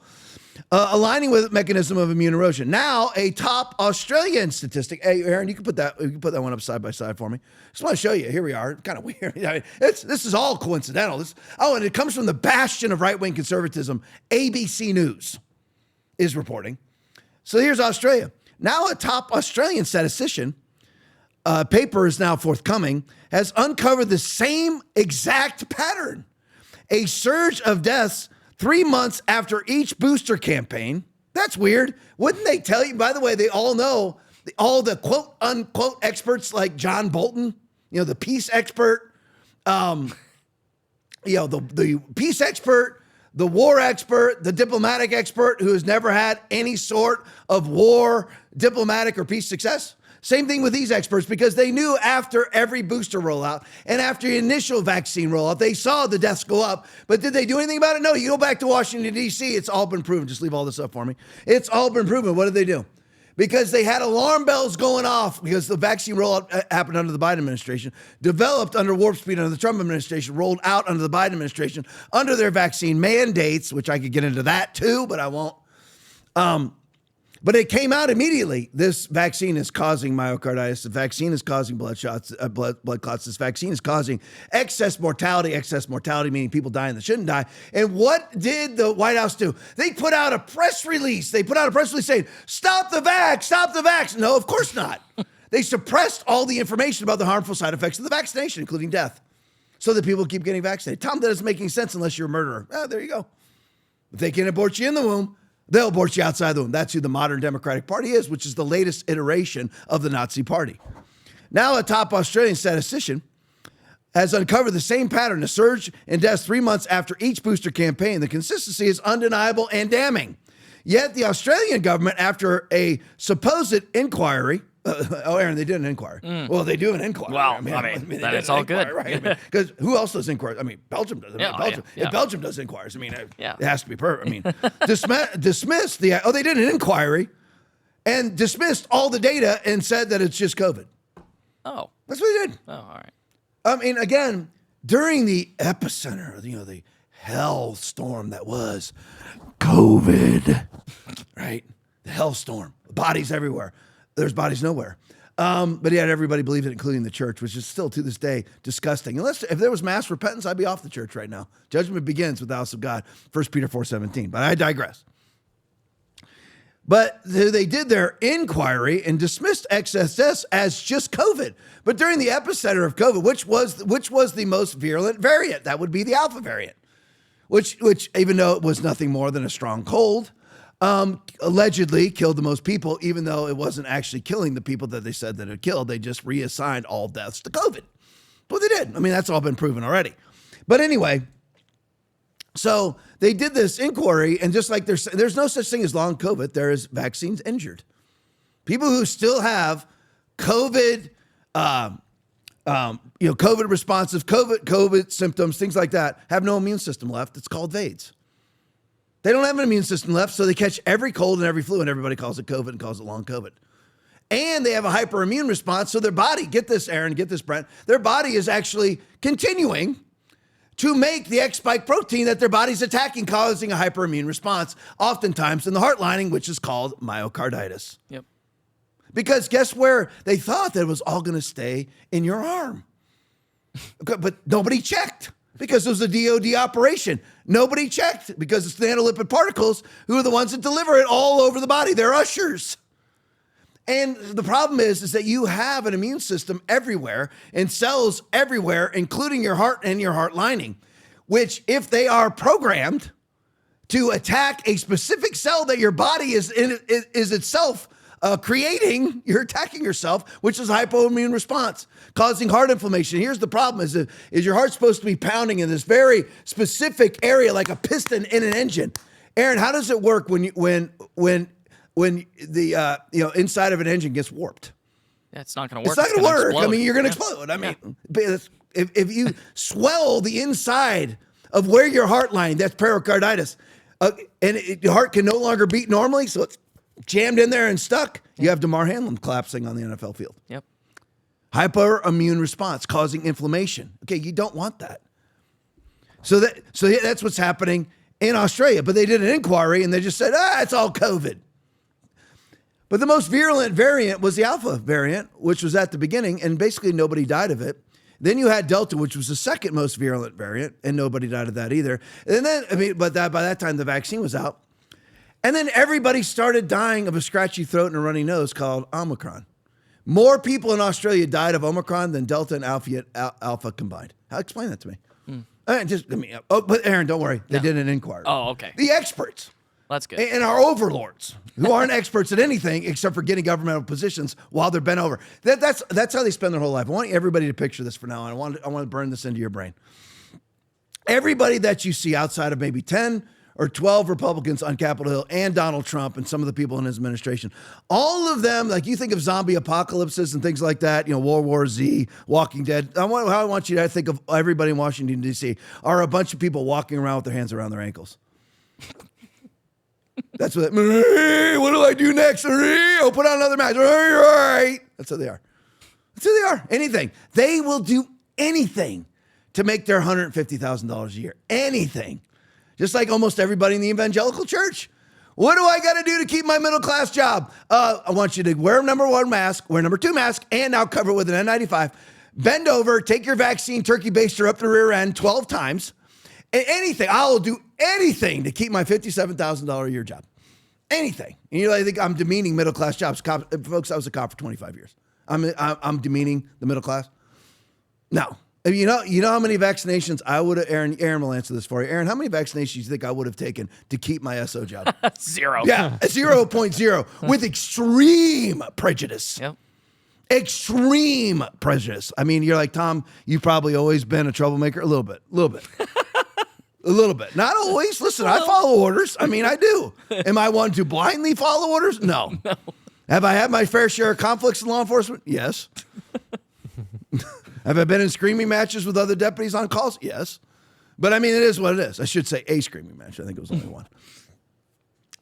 Aligning with the mechanism of immune erosion. Now, a top Australian statistic. Hey, Aaron, you can put that one up side by side for me. Just want to show you. Here we are. Kind of weird. This is all coincidental. And it comes from the bastion of right-wing conservatism. ABC News is reporting. So here's Australia. Now, a top Australian statistician, paper is now forthcoming, has uncovered the same exact pattern. A surge of deaths 3 months after each booster campaign. That's weird. Wouldn't they tell you? By the way, they all know, all the quote unquote experts like John Bolton, the peace expert, the peace expert, the war expert, the diplomatic expert who has never had any sort of war, diplomatic, or peace success. Same thing with these experts, because they knew after every booster rollout and after the initial vaccine rollout, they saw the deaths go up. But did they do anything about it? No. You go back to Washington, D.C., it's all been proven. Just leave all this up for me. It's all been proven. What did they do? Because they had alarm bells going off because the vaccine rollout happened under the Biden administration, developed under warp speed under the Trump administration, rolled out under the Biden administration, under their vaccine mandates, which I could get into that too, but I won't. But it came out immediately. This vaccine is causing myocarditis. The vaccine is causing blood clots. This vaccine is causing excess mortality meaning people dying that shouldn't die. And what did the White House do? They put out a press release. Saying, stop the vax. No, of course not. They suppressed all the information about the harmful side effects of the vaccination, including death, so that people keep getting vaccinated. Tom, that doesn't make any sense unless you're a murderer. There you go. If they can abort you in the womb, they'll abort you outside the womb. That's who the modern Democratic Party is, which is the latest iteration of the Nazi Party. Now, a top Australian statistician has uncovered the same pattern, a surge in deaths 3 months after each booster campaign. The consistency is undeniable and damning. Yet the Australian government, after a supposed inquiry Aaron, they did an inquiry. Well, they do an inquiry. Well, then it's all good. Right? Because who else does inquiries? Belgium does. If Belgium does inquiries, it has to be perfect. Dismissed the. Oh, they did an inquiry, and dismissed all the data and said that it's just COVID. Oh, that's what they did. Oh, all right. Again, during the epicenter, the hellstorm that was COVID, right? The hellstorm, bodies everywhere. There's bodies nowhere. But yet everybody believed it, including the church, which is still to this day disgusting. If there was mass repentance, I'd be off the church right now. Judgment begins with the house of God, 1 Peter 4:17. But I digress. But they did their inquiry and dismissed XSS as just COVID. But during the epicenter of COVID, which was the most virulent variant? That would be the Alpha variant, which even though it was nothing more than a strong cold, allegedly killed the most people, even though it wasn't actually killing the people that they said that it killed. They just reassigned all deaths to COVID. But they did. That's all been proven already. But anyway, so they did this inquiry, and just like there's no such thing as long COVID, there is vaccines injured. People who still have COVID, COVID responsive, COVID symptoms, things like that, have no immune system left. It's called VAIDS. They don't have an immune system left, so they catch every cold and every flu, and everybody calls it COVID and calls it long COVID. And they have a hyperimmune response, so their body, get this, Aaron, get this, Brent, their body is actually continuing to make the X spike protein that their body's attacking, causing a hyperimmune response, oftentimes in the heart lining, which is called myocarditis. Yep. Because guess where? They thought that it was all going to stay in your arm. But nobody checked because it was a DOD operation. Nobody checked because it's the nanolipid particles who are the ones that deliver it all over the body. They're ushers. And the problem is that you have an immune system everywhere and cells everywhere, including your heart and your heart lining, which if they are programmed to attack a specific cell that your body is itself creating, you're attacking yourself, which is a hypoimmune response, causing heart inflammation. Here's the problem is your heart supposed to be pounding in this very specific area like a piston in an engine. Aaron, how does it work when the inside of an engine gets warped? Yeah, it's not going to work. It's not going to work. Explode. You're going to explode. If you swell the inside of where your heart line, that's pericarditis, your heart can no longer beat normally, so it's jammed in there and stuck. You have Damar Hamlin collapsing on the NFL field. Yep. Hyperimmune response causing inflammation. Okay, you don't want that. So that's what's happening in Australia. But they did an inquiry and they just said, it's all COVID. But the most virulent variant was the Alpha variant, which was at the beginning, and basically nobody died of it. Then you had Delta, which was the second most virulent variant, and nobody died of that either. And then, by that time, the vaccine was out. And then everybody started dying of a scratchy throat and a runny nose called Omicron. More people in Australia died of Omicron than Delta and Alpha combined. Explain that to me. But Aaron, don't worry. They did an inquiry. Oh, okay. The experts. That's good. And our overlords, who aren't experts at anything except for getting governmental positions while they're bent over. That's how they spend their whole life. I want everybody to picture this for now. I want to burn this into your brain. Everybody that you see outside of maybe 10 or 12 Republicans on Capitol Hill and Donald Trump and some of the people in his administration, all of them, like you think of zombie apocalypses and things like that, World War Z, Walking Dead. How I want you to think of everybody in Washington, D.C. are a bunch of people walking around with their hands around their ankles. That's what do I do next? I'll put on another match. All right. That's who they are. That's who they are. Anything. They will do anything to make their $150,000 a year. Anything. Just like almost everybody in the evangelical church. What do I got to do to keep my middle class job? I want you to wear number 1 mask, wear number 2 mask, and now cover it with an N95. Bend over, take your vaccine turkey baster up the rear end 12 times. Anything. I will do anything to keep my $57,000 a year job. Anything. And I think I'm demeaning middle class jobs. Folks, I was a cop for 25 years. I'm demeaning the middle class. No. You know how many vaccinations I would have, Aaron will answer this for you. Aaron, how many vaccinations do you think I would have taken to keep my SO job? 0. Yeah, 0.0 with extreme prejudice. Yep. Extreme prejudice. You're like, Tom, you've probably always been a troublemaker. A little bit. A little bit. Not always. Listen, I follow orders. I do. Am I one to blindly follow orders? No. Have I had my fair share of conflicts in law enforcement? Yes. Have I been in screaming matches with other deputies on calls? Yes. But I mean, it is what it is. I should say a screaming match. I think it was only one.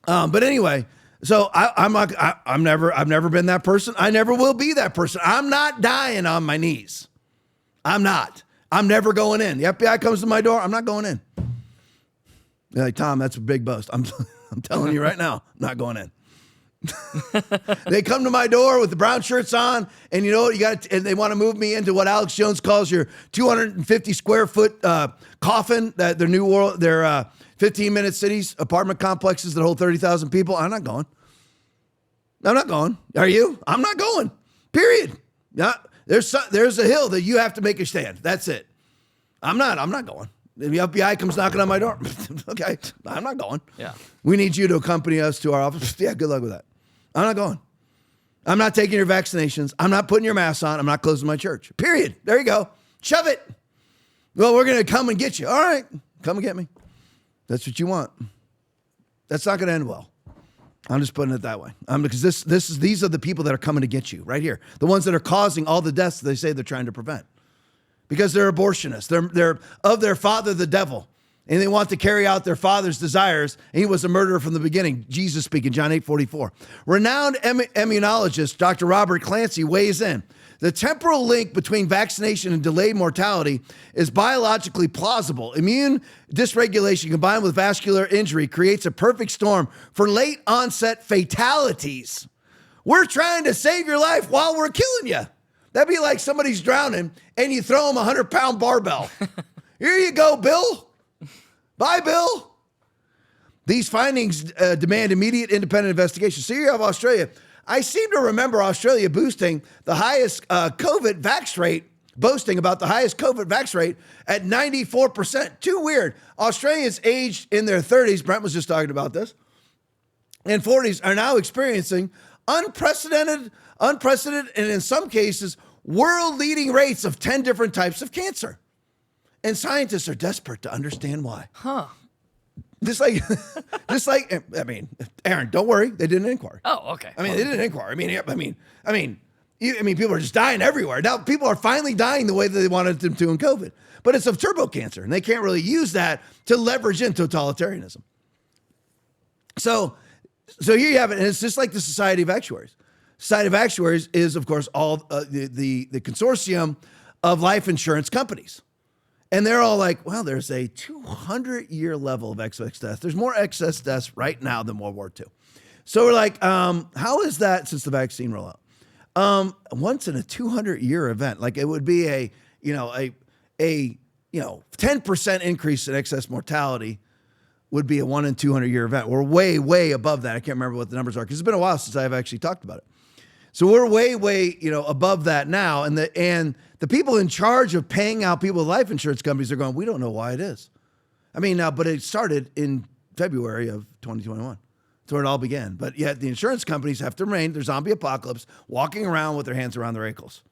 But anyway, so I've never been that person. I never will be that person. I'm not dying on my knees. I'm not. I'm never going in. The FBI comes to my door. I'm not going in. You're like, Tom, that's a big boast. I'm telling you right now, I'm not going in. They come to my door with the brown shirts on, and you know what? And they want to move me into what Alex Jones calls your 250 square foot coffin. That their new world, their 15-minute cities, apartment complexes that hold 30,000 people. I'm not going. I'm not going. Are you? I'm not going. Period. There's a hill that you have to make a stand. That's it. I'm not going. The FBI comes knocking on my door. Okay, I'm not going. Yeah. We need you to accompany us to our office. Yeah, good luck with that. I'm not going. I'm not taking your vaccinations. I'm not putting your mask on. I'm not closing my church. Period. There you go. Shove it. Well, we're going to come and get you. All right, come and get me. That's what you want. That's not going to end well. I'm just putting it that way. Because these are the people that are coming to get you right here. The ones that are causing all the deaths that they say they're trying to prevent. Because they're abortionists. They're of their father, the devil. And they want to carry out their father's desires. And he was a murderer from the beginning. Jesus speaking, John 8:44. Renowned immunologist Dr. Robert Clancy weighs in. The temporal link between vaccination and delayed mortality is biologically plausible. Immune dysregulation combined with vascular injury creates a perfect storm for late onset fatalities. We're trying to save your life while we're killing you. That'd be like somebody's drowning and you throw them a 100-pound barbell. Here you go, Bill. Bye, Bill. These findings demand immediate independent investigation. So you have Australia. I seem to remember Australia boosting the highest COVID vax rate, boasting about the highest COVID vax rate at 94%. Too weird. Australians aged in their 30s, Brent was just talking about this, and 40s are now experiencing unprecedented, and in some cases, world-leading rates of 10 different types of cancer. And scientists are desperate to understand why. Huh. Just like, I mean, Aaron, don't worry. They did an inquiry. Oh, okay. I mean, they did an inquiry. I mean, people are just dying everywhere. Now, people are finally dying the way that they wanted them to in COVID. But it's of turbo cancer, and they can't really use that to leverage in totalitarianism. So here you have it, and it's just like the Society of Actuaries. Society of Actuaries is, of course, all the consortium of life insurance companies. And they're all like, well, there's a 200-year level of excess deaths. There's more excess deaths right now than World War II. So we're like, how is that since the vaccine rollout? Once in a 200-year event, like it would be a 10% increase in excess mortality would be a 1 in 200-year event. We're way, way above that. I can't remember what the numbers are because it's been a while since I've actually talked about it. So we're way, way, above that now. And the people in charge of paying out people with life insurance companies are going, we don't know why it is. I mean, now, but it started in February of 2021. That's where it all began. But yet the insurance companies have to remain their zombie apocalypse, walking around with their hands around their ankles.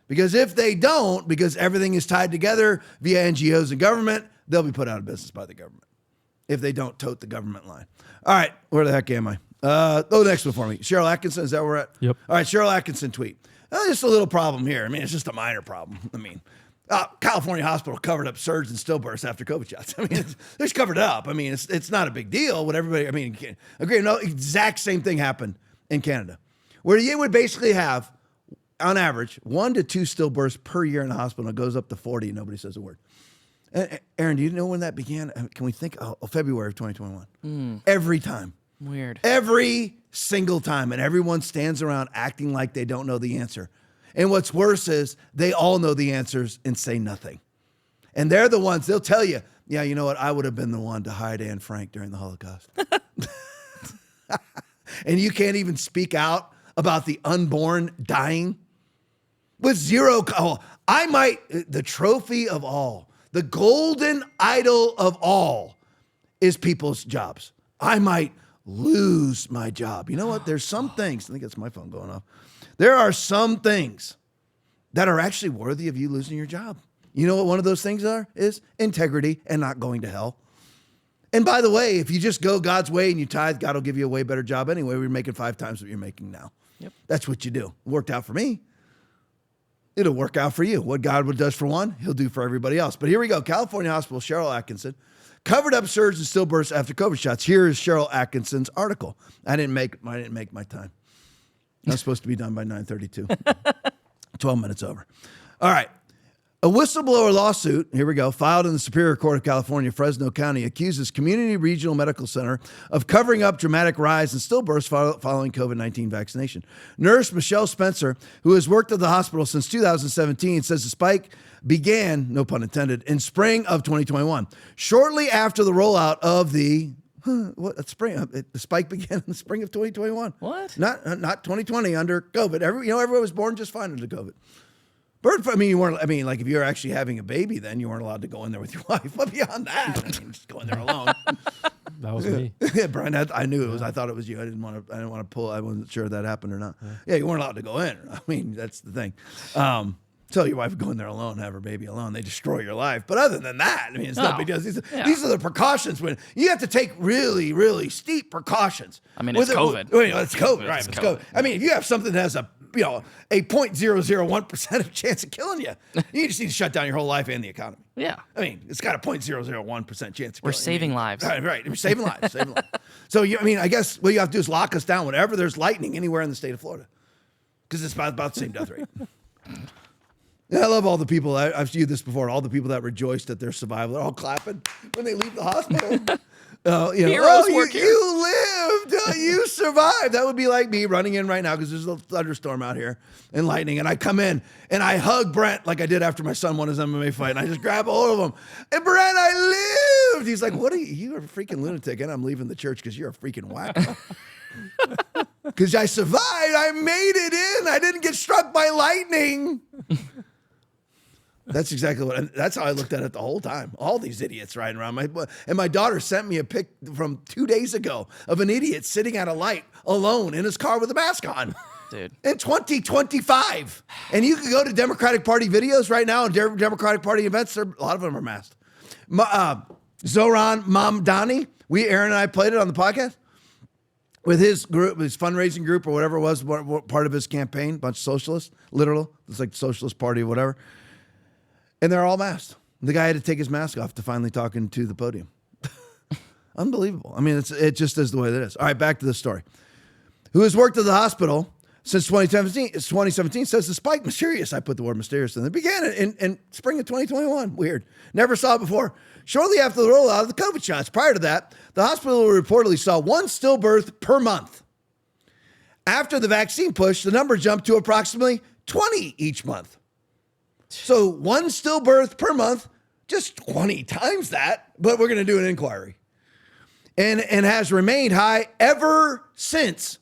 Because if they don't, because everything is tied together via NGOs and government, they'll be put out of business by the government if they don't tote the government line. All right, where the heck am I? Next one for me. Cheryl Atkinson, is that where we're at? Yep. All right, Cheryl Atkinson tweet. Just a little problem here. I mean, it's just a minor problem. I mean, California hospital covered up surge and stillbirths after COVID shots. I mean, they're just covered up. I mean, it's not a big deal. What everybody, I mean, agree. No, exact same thing happened in Canada, where you would basically have, on average, 1 to 2 stillbirths per year in the hospital. It goes up to 40 and nobody says a word. Aaron, do you know when that began? Can we think? February of 2021. Every time. Weird. Every single time. And everyone stands around acting like they don't know the answer. And what's worse is they all know the answers and say nothing. And they're the ones, they'll tell you, yeah, you know what? I would have been the one to hide Anne Frank during the Holocaust. And you can't even speak out about the unborn dying with zero. The trophy of all, the golden idol of all is people's jobs. I might lose my job. You know what? There's some things, I think it's my phone going off. There are some things that are actually worthy of you losing your job. You know what one of those things is integrity and not going to hell. And by the way, if you just go God's way and you tithe, God will give you a way better job anyway. We're making 5 times what you're making now. Yep. That's what you do. It worked out for me. It'll work out for you. What God does for one, he'll do for everybody else. But here we go. California hospital, Cheryl Atkinson, covered up surge in stillbirths after COVID shots. Here is Cheryl Atkinson's article. I didn't make my time. I was supposed to be done by 9:32. 12 minutes over. All right. A whistleblower lawsuit, here we go, filed in the Superior Court of California, Fresno County, accuses Community Regional Medical Center of covering up dramatic rise in stillbirths following COVID-19 vaccination. Nurse Michelle Spencer, who has worked at the hospital since 2017, says the spike began, no pun intended, in spring of 2021. Shortly after the rollout of the the spike began in the spring of 2021. What? Not 2020 under COVID. Everyone was born just fine under COVID. You weren't. Like if you're actually having a baby, then you weren't allowed to go in there with your wife. But beyond that, just go in there alone. That was me. Yeah, Brian, I knew it was. I thought it was you. I didn't want to pull. I wasn't sure if that happened or not. Yeah, you weren't allowed to go in. That's the thing. Tell your wife to go in there alone, have her baby alone. They destroy your life. But other than that, it's no big deal. These are the precautions when you have to take really, really steep precautions. It's COVID. It's COVID, right? It's COVID. If you have something that has a 0.001% of chance of killing you, you just need to shut down your whole life and the economy. Yeah. It's got a 0.001% chance of killing you. We're saving lives. Right. We're saving lives. So, I guess what you have to do is lock us down whenever there's lightning anywhere in the state of Florida. Because it's about the same death rate. Yeah, I love all the people. I've seen this before. All the people that rejoiced at their survival. They're all clapping when they leave the hospital. You lived. You survived. That would be like me running in right now because there's a thunderstorm out here and lightning. And I come in and I hug Brent like I did after my son won his MMA fight. And I just grab a hold of him. And Brent, I lived. He's like, what are you? You're a freaking lunatic. And I'm leaving the church because you're a freaking wacko. Because I survived. I made it in. I didn't get struck by lightning. That's exactly that's how I looked at it the whole time. All these idiots riding around. My daughter sent me a pic from 2 days ago of an idiot sitting at a light alone in his car with a mask on. Dude. In 2025. And you can go to Democratic Party videos right now and Democratic Party events. A lot of them are masked. Zoran Mamdani, Aaron and I played it on the podcast with his group, his fundraising group or whatever it was, part of his campaign, bunch of socialists, literal. It's like the Socialist Party or whatever. And they're all masked. The guy had to take his mask off to finally talk into the podium. Unbelievable. It just is the way that it is. All right, back to the story. Who has worked at the hospital since 2017 says the spike mysterious. I put the word mysterious in. It began in spring of 2021. Weird. Never saw it before. Shortly after the rollout of the COVID shots. Prior to that, the hospital reportedly saw one stillbirth per month. After the vaccine push, the number jumped to approximately 20 each month. So one stillbirth per month, just 20 times that, but we're going to do an inquiry. And has remained high ever since.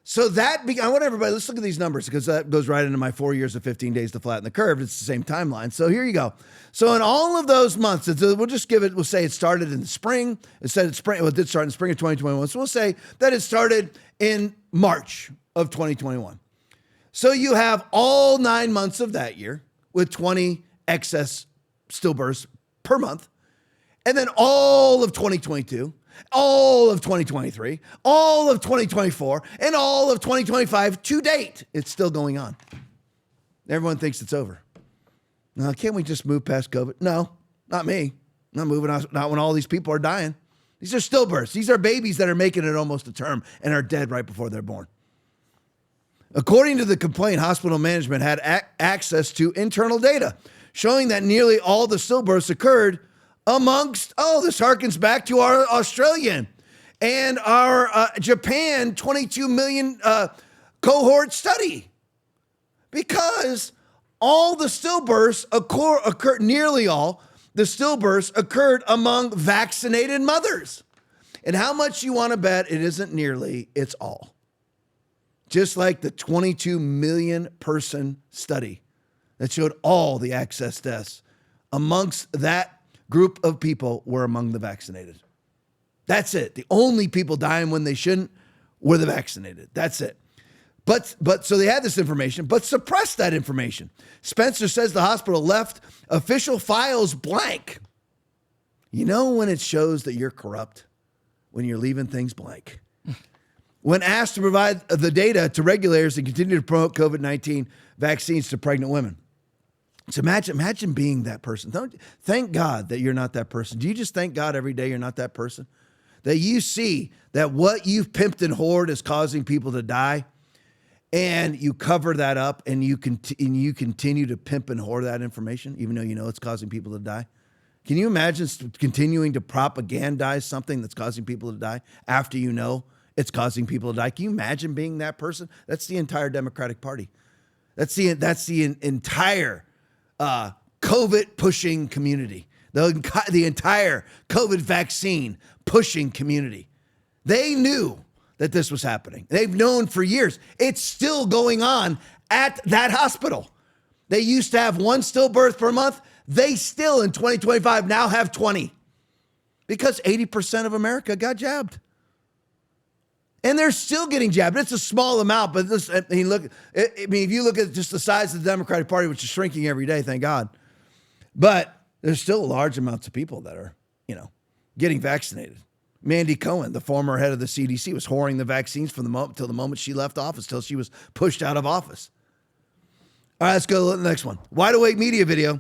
So I want everybody, let's look at these numbers because that goes right into my 4 years of 15 days to flatten the curve. It's the same timeline. So here you go. So in all of those months, we'll say it started in the spring. It said it did start in spring of 2021. So we'll say that it started in March of 2021. So you have all 9 months of that year with 20 excess stillbirths per month. And then all of 2022, all of 2023, all of 2024, and all of 2025 to date. It's still going on. Everyone thinks it's over. Now, can't we just move past COVID? No, not me. Not moving on, not when all these people are dying. These are stillbirths. These are babies that are making it almost a term and are dead right before they're born. According to the complaint, hospital management had access to internal data showing that nearly all the stillbirths occurred amongst, this harkens back to our Australian and our Japan 22 million cohort study. Because all the stillbirths occurred, nearly all the stillbirths occurred among vaccinated mothers. And how much you want to bet it isn't nearly, it's all. Just like the 22 million person study that showed all the excess deaths amongst that group of people were among the vaccinated. That's it. The only people dying when they shouldn't were the vaccinated. That's it. But so they had this information, but suppressed that information. Spencer says the hospital left official files blank. You know when it shows that you're corrupt? When you're leaving things blank. when asked to provide the data to regulators and continue to promote COVID-19 vaccines to pregnant women. So imagine being that person. Thank God that you're not that person. Do you just thank God every day you're not that person? That you see that what you've pimped and whored is causing people to die, and you cover that up, and you continue to pimp and whore that information, even though you know it's causing people to die? Can you imagine continuing to propagandize something that's causing people to die after you know it's causing people to die? Can you imagine being that person? That's the entire Democratic Party. That's the entire COVID pushing community, the entire COVID vaccine pushing community. They knew that this was happening. They've known for years. It's still going on at that hospital. They used to have 1 stillbirth per month. They still in 2025 now have 20 because 80% of America got jabbed. And they're still getting jabbed. It's a small amount, but this, if you look at just the size of the Democratic Party, which is shrinking every day, thank God. But there's still large amounts of people that are, getting vaccinated. Mandy Cohen, the former head of the CDC, was whoring the vaccines from till the moment she left office, till she was pushed out of office. All right, let's go to the next one. Wide Awake Media video.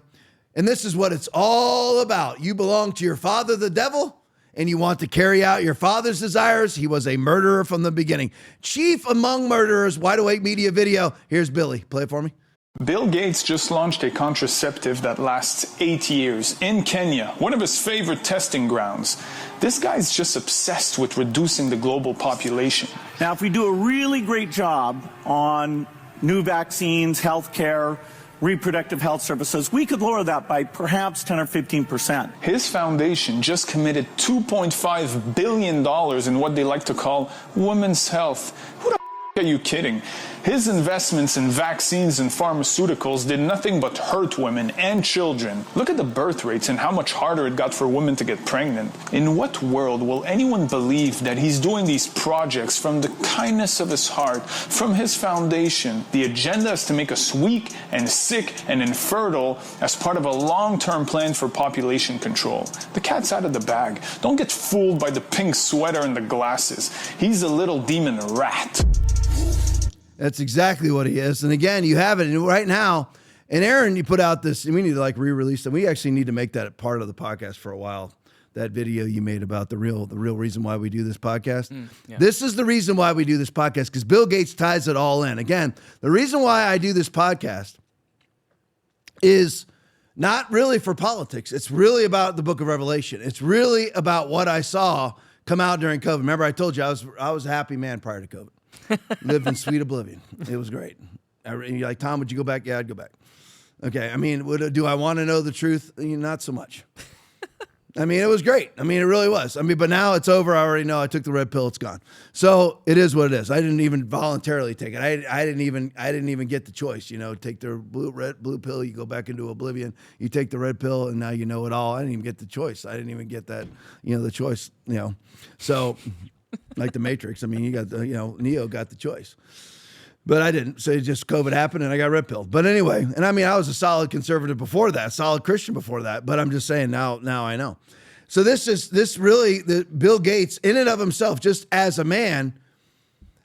And this is what it's all about. You belong to your father, the devil, and you want to carry out your father's desires. He was a murderer from the beginning. Chief among murderers, Wide Awake Media video. Here's Billy. Play it for me. Bill Gates just launched a contraceptive that lasts 8 years in Kenya, one of his favorite testing grounds. This guy's just obsessed with reducing the global population. Now, if we do a really great job on new vaccines, healthcare, reproductive health services, we could lower that by perhaps 10 or 15%. His foundation just committed $2.5 billion in what they like to call women's health. Who the are you kidding? His investments in vaccines and pharmaceuticals did nothing but hurt women and children. Look at the birth rates and how much harder it got for women to get pregnant. In what world will anyone believe that he's doing these projects from the kindness of his heart, from his foundation? The agenda is to make us weak and sick and infertile as part of a long-term plan for population control. The cat's out of the bag. Don't get fooled by the pink sweater and the glasses. He's a little demon rat. That's exactly what he is. And again, you have it right now. And Aaron, you put out this, and we need to re-release it. We actually need to make that a part of the podcast for a while. That video you made about the real reason why we do this podcast. Yeah. This is the reason why we do this podcast, because Bill Gates ties it all in. Again, the reason why I do this podcast is not really for politics. It's really about the book of Revelation. It's really about what I saw come out during COVID. Remember, I told you I was a happy man prior to COVID. Lived in sweet oblivion. It was great. You're like, Tom, would you go back? Yeah, I'd go back. Okay. I mean, do I want to know the truth? Not so much. I mean, it was great. I mean, it really was. I mean, but now it's over. I already know I took the red pill. It's gone. So it is what it is. I didn't even voluntarily take it. I didn't even get the choice, take the blue pill. You go back into oblivion. You take the red pill and now you know it all. I didn't even get the choice. I didn't even get that, the choice, so like the Matrix. I mean, you got Neo got the choice, but I didn't. So just COVID happened and I got red pilled. But anyway, and I mean, I was a solid conservative before that, solid Christian before that, but I'm just saying now I know. So this really, the Bill Gates in and of himself, just as a man,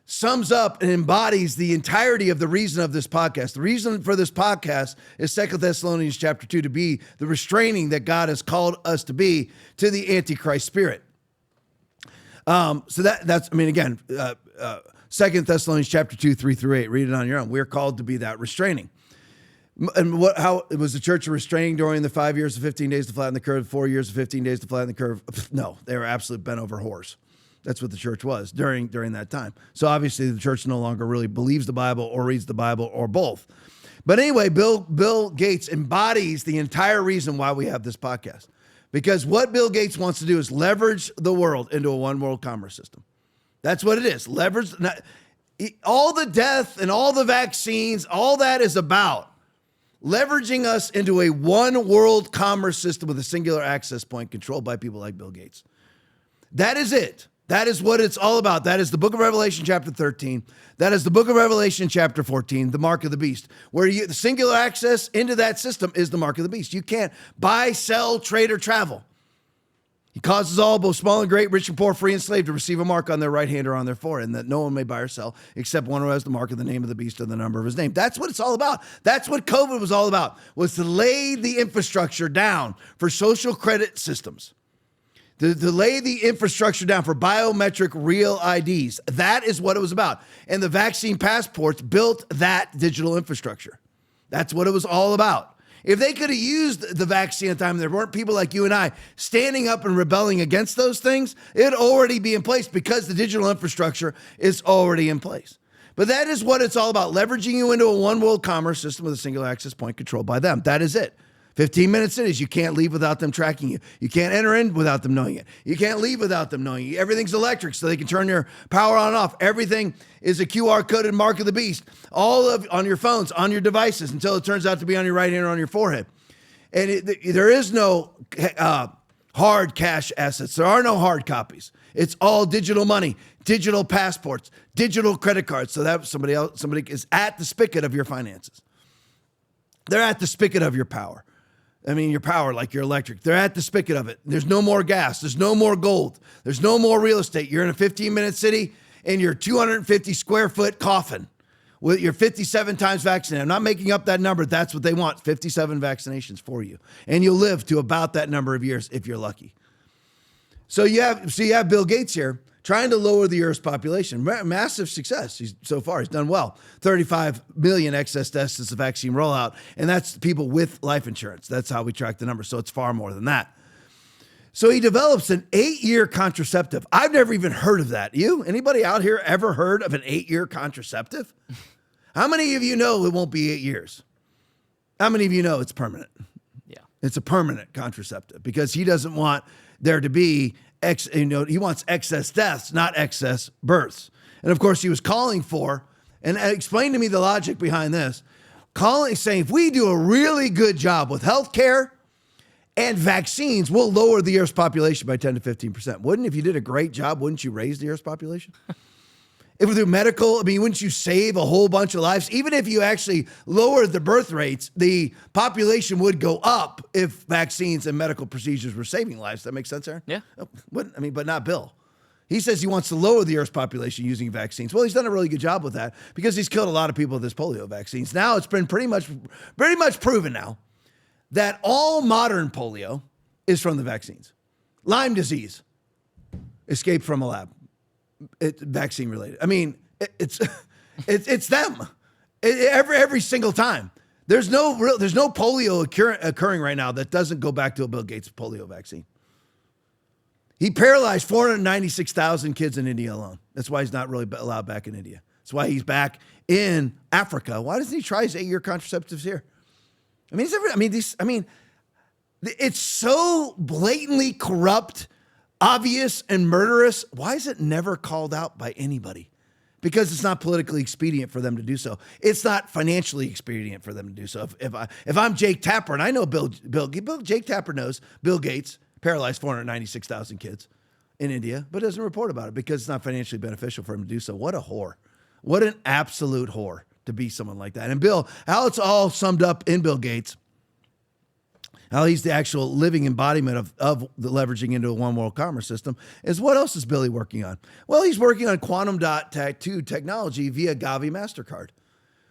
sums up and embodies the entirety of the reason of this podcast. The reason for this podcast is 2 Thessalonians chapter 2, to be the restraining that God has called us to be to the Antichrist spirit. So that's, I mean, again, 2 Thessalonians chapter 2, 3-8, read it on your own. We're called to be that restraining. And how was the church restraining during the 5 years of 15 days to flatten the curve, 4 years of 15 days to flatten the curve? No, they were absolute bent over whores. That's what the church was during that time. So obviously the church no longer really believes the Bible or reads the Bible or both. But anyway, Bill Gates embodies the entire reason why we have this podcast. Because what Bill Gates wants to do is leverage the world into a one world commerce system. That's what it is. Leverage all the death and all the vaccines, all that is about leveraging us into a one world commerce system with a singular access point controlled by people like Bill Gates. That is it. That is what it's all about. That is the book of Revelation chapter 13. That is the book of Revelation chapter 14, the mark of the beast, where the singular access into that system is the mark of the beast. You can't buy, sell, trade, or travel He causes all, both small and great, rich and poor, free and slave, to receive a mark on their right hand or on their forehead, and that no one may buy or sell except one who has the mark of the name of the beast or the number of his name. That's what it's all about. That's what COVID was all about, was to lay the infrastructure down for social credit systems, to lay the infrastructure down for biometric real IDs. That is what it was about. And the vaccine passports built that digital infrastructure. That's what it was all about. If they could have used the vaccine at the time, there weren't people like you and I standing up and rebelling against those things, it'd already be in place because the digital infrastructure is already in place. But that is what it's all about, leveraging you into a one world commerce system with a single access point controlled by them. That is it. 15-minute cities, you can't leave without them tracking you. You can't enter in without them knowing it. You can't leave without them knowing you. Everything's electric, so they can turn your power on and off. Everything is a QR coded mark of the beast, all of on your phones, on your devices, until it turns out to be on your right hand or on your forehead. And there is no hard cash assets. There are no hard copies. It's all digital money, digital passports, digital credit cards. So that somebody is at the spigot of your finances. They're at the spigot of your power. I mean, your power, like your electric. They're at the spigot of it. There's no more gas. There's no more gold. There's no more real estate. You're in a 15-minute city in your 250 square foot coffin with your 57 times vaccinated. I'm not making up that number. That's what they want, 57 vaccinations for you. And you'll live to about that number of years if you're lucky. So you have Bill Gates here trying to lower the Earth's population. Massive success so far. He's done well. 35 million excess deaths since the vaccine rollout, and that's people with life insurance. That's how we track the numbers, so it's far more than that. So he develops an 8-year contraceptive. I've never even heard of that. You? Anybody out here ever heard of an 8-year contraceptive? How many of you know it won't be 8 years? How many of you know it's permanent? Yeah. It's a permanent contraceptive because he doesn't want there to be he wants excess deaths, not excess births. And of course, he was calling for, and explain to me the logic behind this, saying if we do a really good job with healthcare and vaccines, we'll lower the Earth's population by 10 to 15%. If you did a great job, wouldn't you raise the Earth's population? If we do medical, wouldn't you save a whole bunch of lives? Even if you actually lowered the birth rates, the population would go up if vaccines and medical procedures were saving lives. That makes sense, Aaron? Yeah. But not Bill. He says he wants to lower the Earth's population using vaccines. Well, he's done a really good job with that because he's killed a lot of people with his polio vaccines. Now it's been pretty much proven now that all modern polio is from the vaccines. Lyme disease escaped from a lab. It's vaccine related. It's them. Every single time. There's no polio occurring right now that doesn't go back to a Bill Gates polio vaccine. He paralyzed 496,000 kids in India alone. That's why he's not really allowed back in India. That's why he's back in Africa. Why doesn't he try his 8-year contraceptives here? It's so blatantly corrupt, obvious, and murderous. Why is it never called out by anybody? Because it's not politically expedient for them to do so. It's not financially expedient for them to do so. If I'm Jake Tapper, and I know Jake Tapper knows Bill Gates paralyzed 496,000 kids in India, but doesn't report about it because it's not financially beneficial for him to do so. What a whore. What an absolute whore to be someone like that. And Bill, how it's all summed up in Bill Gates, how he's the actual living embodiment of the leveraging into a one world commerce system, is what else is Billy working on? Well, he's working on quantum dot tattoo technology via Gavi MasterCard.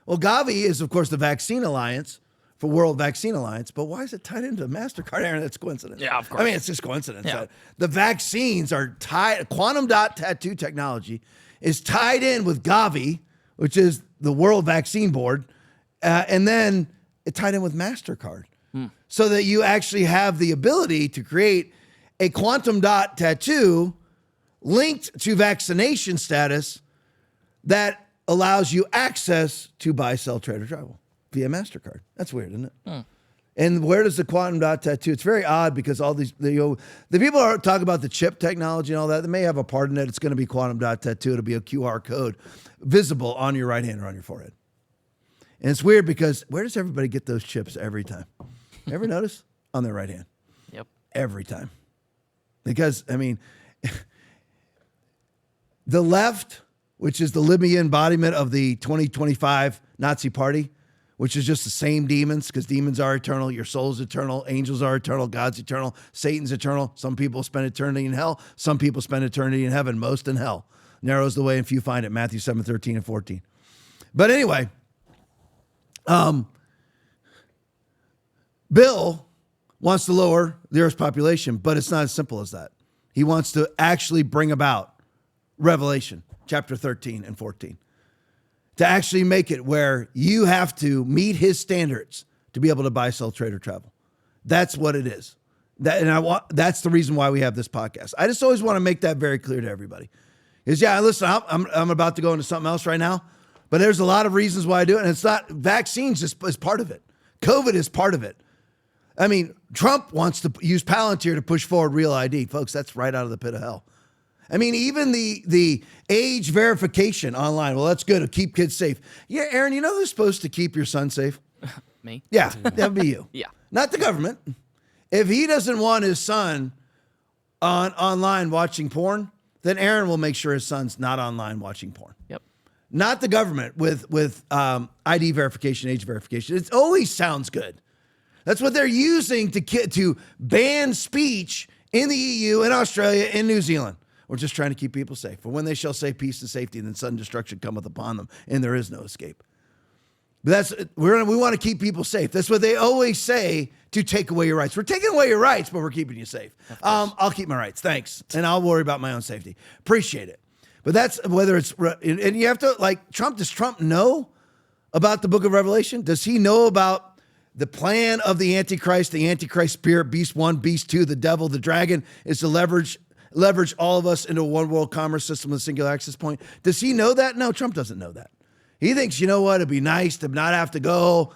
Well, Gavi is, of course, the vaccine alliance for World Vaccine Alliance, but why is it tied into MasterCard, Aaron? That's coincidence. Yeah, of course. It's just coincidence. Yeah. The vaccines are tied, quantum dot tattoo technology is tied in with Gavi, which is the World Vaccine Board, and then it tied in with MasterCard. So that you actually have the ability to create a quantum dot tattoo linked to vaccination status that allows you access to buy, sell, trade, or travel via MasterCard. That's weird, isn't it? And where does the quantum dot tattoo? It's very odd because all these the people are talking about the chip technology and all that. They may have a part in it. It's going to be quantum dot tattoo. It'll be a QR code visible on your right hand or on your forehead. And it's weird because where does everybody get those chips every time? Ever notice? On their right hand. Yep. Every time. Because, the left, which is the living embodiment of the 2025 Nazi party, which is just the same demons, because demons are eternal, your soul's eternal, angels are eternal, God's eternal, Satan's eternal. Some people spend eternity in hell. Some people spend eternity in heaven, most in hell. Narrows the way and few find it, Matthew 7:13 and 14. But anyway, Bill wants to lower the Earth's population, but it's not as simple as that. He wants to actually bring about Revelation chapter 13 and 14. To actually make it where you have to meet his standards to be able to buy, sell, trade, or travel. That's what it is. That's the reason why we have this podcast. I just always want to make that very clear to everybody. Is listen, I'm about to go into something else right now, but there's a lot of reasons why I do it, and it's not vaccines is part of it. COVID is part of it. I mean, Trump wants to use Palantir to push forward real ID, folks. That's right out of the pit of hell. I mean, even the age verification online. Well, that's good to keep kids safe. Yeah, Aaron, you know who's supposed to keep your son safe? Me? Yeah, that'd be you. Yeah. Not the government. If he doesn't want his son online watching porn, then Aaron will make sure his son's not online watching porn. Yep. Not the government with ID verification, age verification. It always sounds good. That's what they're using to ban speech in the EU, in Australia, in New Zealand. We're just trying to keep people safe. For when they shall say peace and safety, then sudden destruction cometh upon them, and there is no escape. But we want to keep people safe. That's what they always say, to take away your rights. We're taking away your rights, but we're keeping you safe. I'll keep my rights, thanks, and I'll worry about my own safety. Appreciate it. But that's whether it's, and you have to, like, does Trump know about the book of Revelation? Does he know about the plan of the Antichrist spirit, beast 1, beast 2, the devil, the dragon, is to leverage all of us into a one world commerce system with a singular access point? Does he know that? No, Trump doesn't know that. He thinks, you know what, it'd be nice to not have to go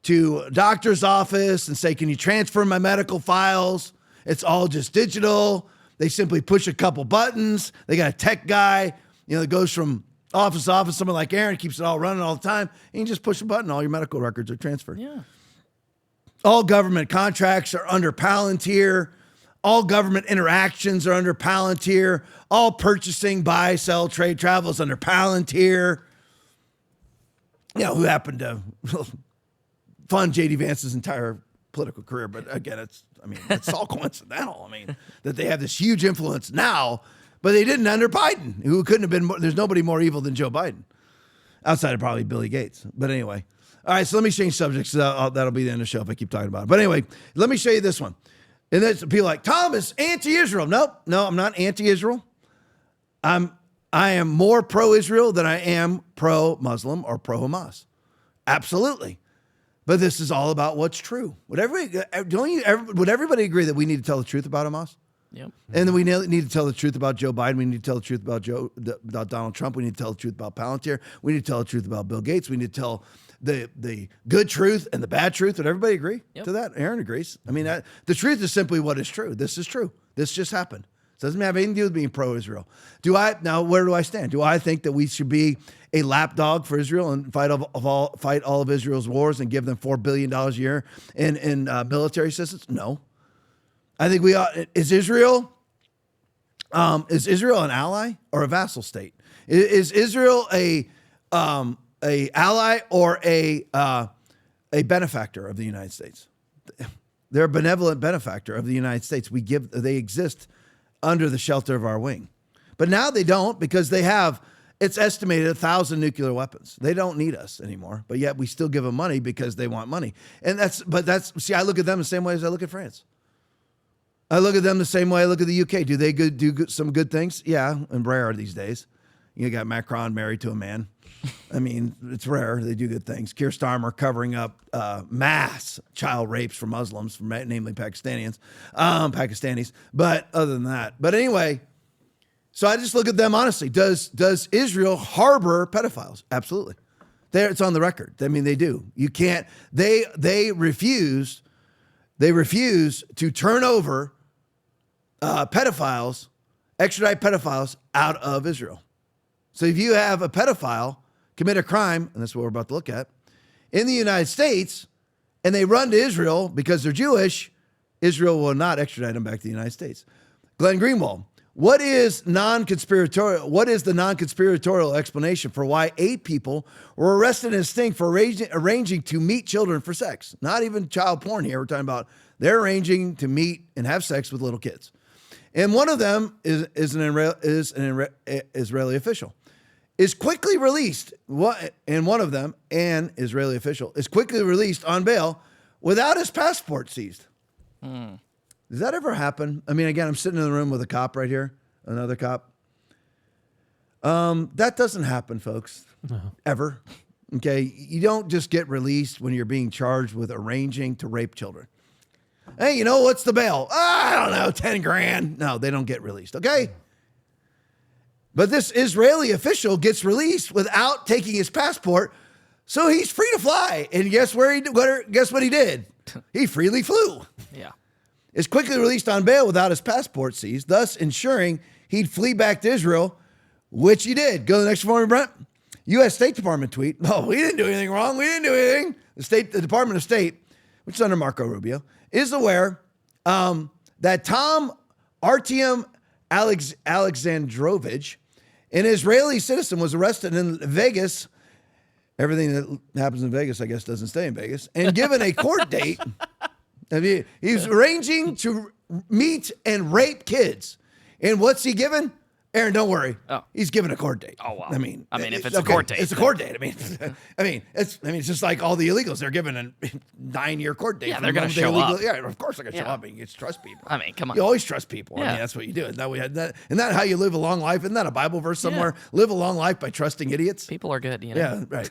to a doctor's office and say, can you transfer my medical files? It's all just digital. They simply push a couple buttons. They got a tech guy, that goes from office to office. Someone like Aaron keeps it all running all the time. And you just push a button. All your medical records are transferred. Yeah. All government contracts are under Palantir. All government interactions are under Palantir. All purchasing, buy, sell, trade, travel is under Palantir. Who happened to fund J.D. Vance's entire political career. But again, it's all coincidental. That they have this huge influence now, but they didn't under Biden, who couldn't have been more, there's nobody more evil than Joe Biden, outside of probably Billy Gates. But anyway. All right, so let me change subjects. That'll be the end of the show if I keep talking about it. But anyway, let me show you this one. And then people are like, Tom is anti-Israel. No, I'm not anti-Israel. I am more pro-Israel than I am pro-Muslim or pro-Hamas. Absolutely. But this is all about what's true. Would everybody agree that we need to tell the truth about Hamas? Yep. And then we need to tell the truth about Joe Biden. We need to tell the truth about Donald Trump. We need to tell the truth about Palantir. We need to tell the truth about Bill Gates. We need to tell the good truth and the bad truth. Would everybody agree to that? Aaron agrees. The truth is simply what is true. This is true. This just happened. It doesn't have anything to do with being pro-Israel. Now, where do I stand? Do I think that we should be a lapdog for Israel and fight all of Israel's wars and give them $4 billion a year in military assistance? No. I think we ought. Is Israel an ally or a vassal state? Is Israel a ally or a benefactor of the United States? They're a benevolent benefactor of the United States. They exist under the shelter of our wing, but now they don't, because they have, it's estimated, 1,000 nuclear weapons. They don't need us anymore, but yet we still give them money because they want money. And see, I look at them the same way as I look at France. I look at them the same way I look at the UK. Do they do some good things? Yeah, and rare these days. You got Macron married to a man. It's rare. They do good things. Keir Starmer covering up mass child rapes for Muslims, namely Pakistanis. But other than that, anyway, so I just look at them honestly. Does Israel harbor pedophiles? Absolutely. It's on the record. They do. You can't. They refuse to turn over extradite pedophiles out of Israel. So if you have a pedophile commit a crime, and that's what we're about to look at, in the United States, and they run to Israel because they're Jewish, Israel will not extradite them back to the United States. Glenn Greenwald, What is non-conspiratorial? What is the non-conspiratorial explanation for why 8 people were arrested in a sting for arranging to meet children for sex? Not even child porn here. We're talking about they're arranging to meet and have sex with little kids. And one of them is an Israeli official. Is quickly released. And one of them, an Israeli official, is quickly released on bail without his passport seized. Does that ever happen? I mean, again, I'm sitting in the room with a cop right here, another cop. That doesn't happen, folks, ever. Okay, you don't just get released when you're being charged with arranging to rape children. Hey, you know, what's the bail? I don't know, 10 grand. No, they don't get released, okay? But this Israeli official gets released without taking his passport, so he's free to fly. And guess what he did? He freely flew. Yeah. Is quickly released on bail without his passport seized, thus ensuring he'd flee back to Israel, which he did. Go to the next one, Brent. U.S. State Department tweet. Oh, we didn't do anything wrong. We didn't do anything. The Department of State, which is under Marco Rubio, is aware that Tom Artyom Alexandrovich, an Israeli citizen, was arrested in Vegas. Everything that happens in Vegas, I guess, doesn't stay in Vegas. And given a court date, he's arranging to meet and rape kids. And what's he given? Aaron, don't worry. Oh. He's given a court date. Oh, wow. I mean, if it's a court date. It's a court date. It's just like all the illegals. They're given a 9-year court date. Yeah, they're going to show up. Yeah, of course they're going to show up. You just trust people. I mean, come on. You always trust people. Yeah. I mean, that's what you do. Isn't that how you live a long life? Isn't that a Bible verse somewhere? Yeah. Live a long life by trusting idiots. People are good, you know? Yeah, right.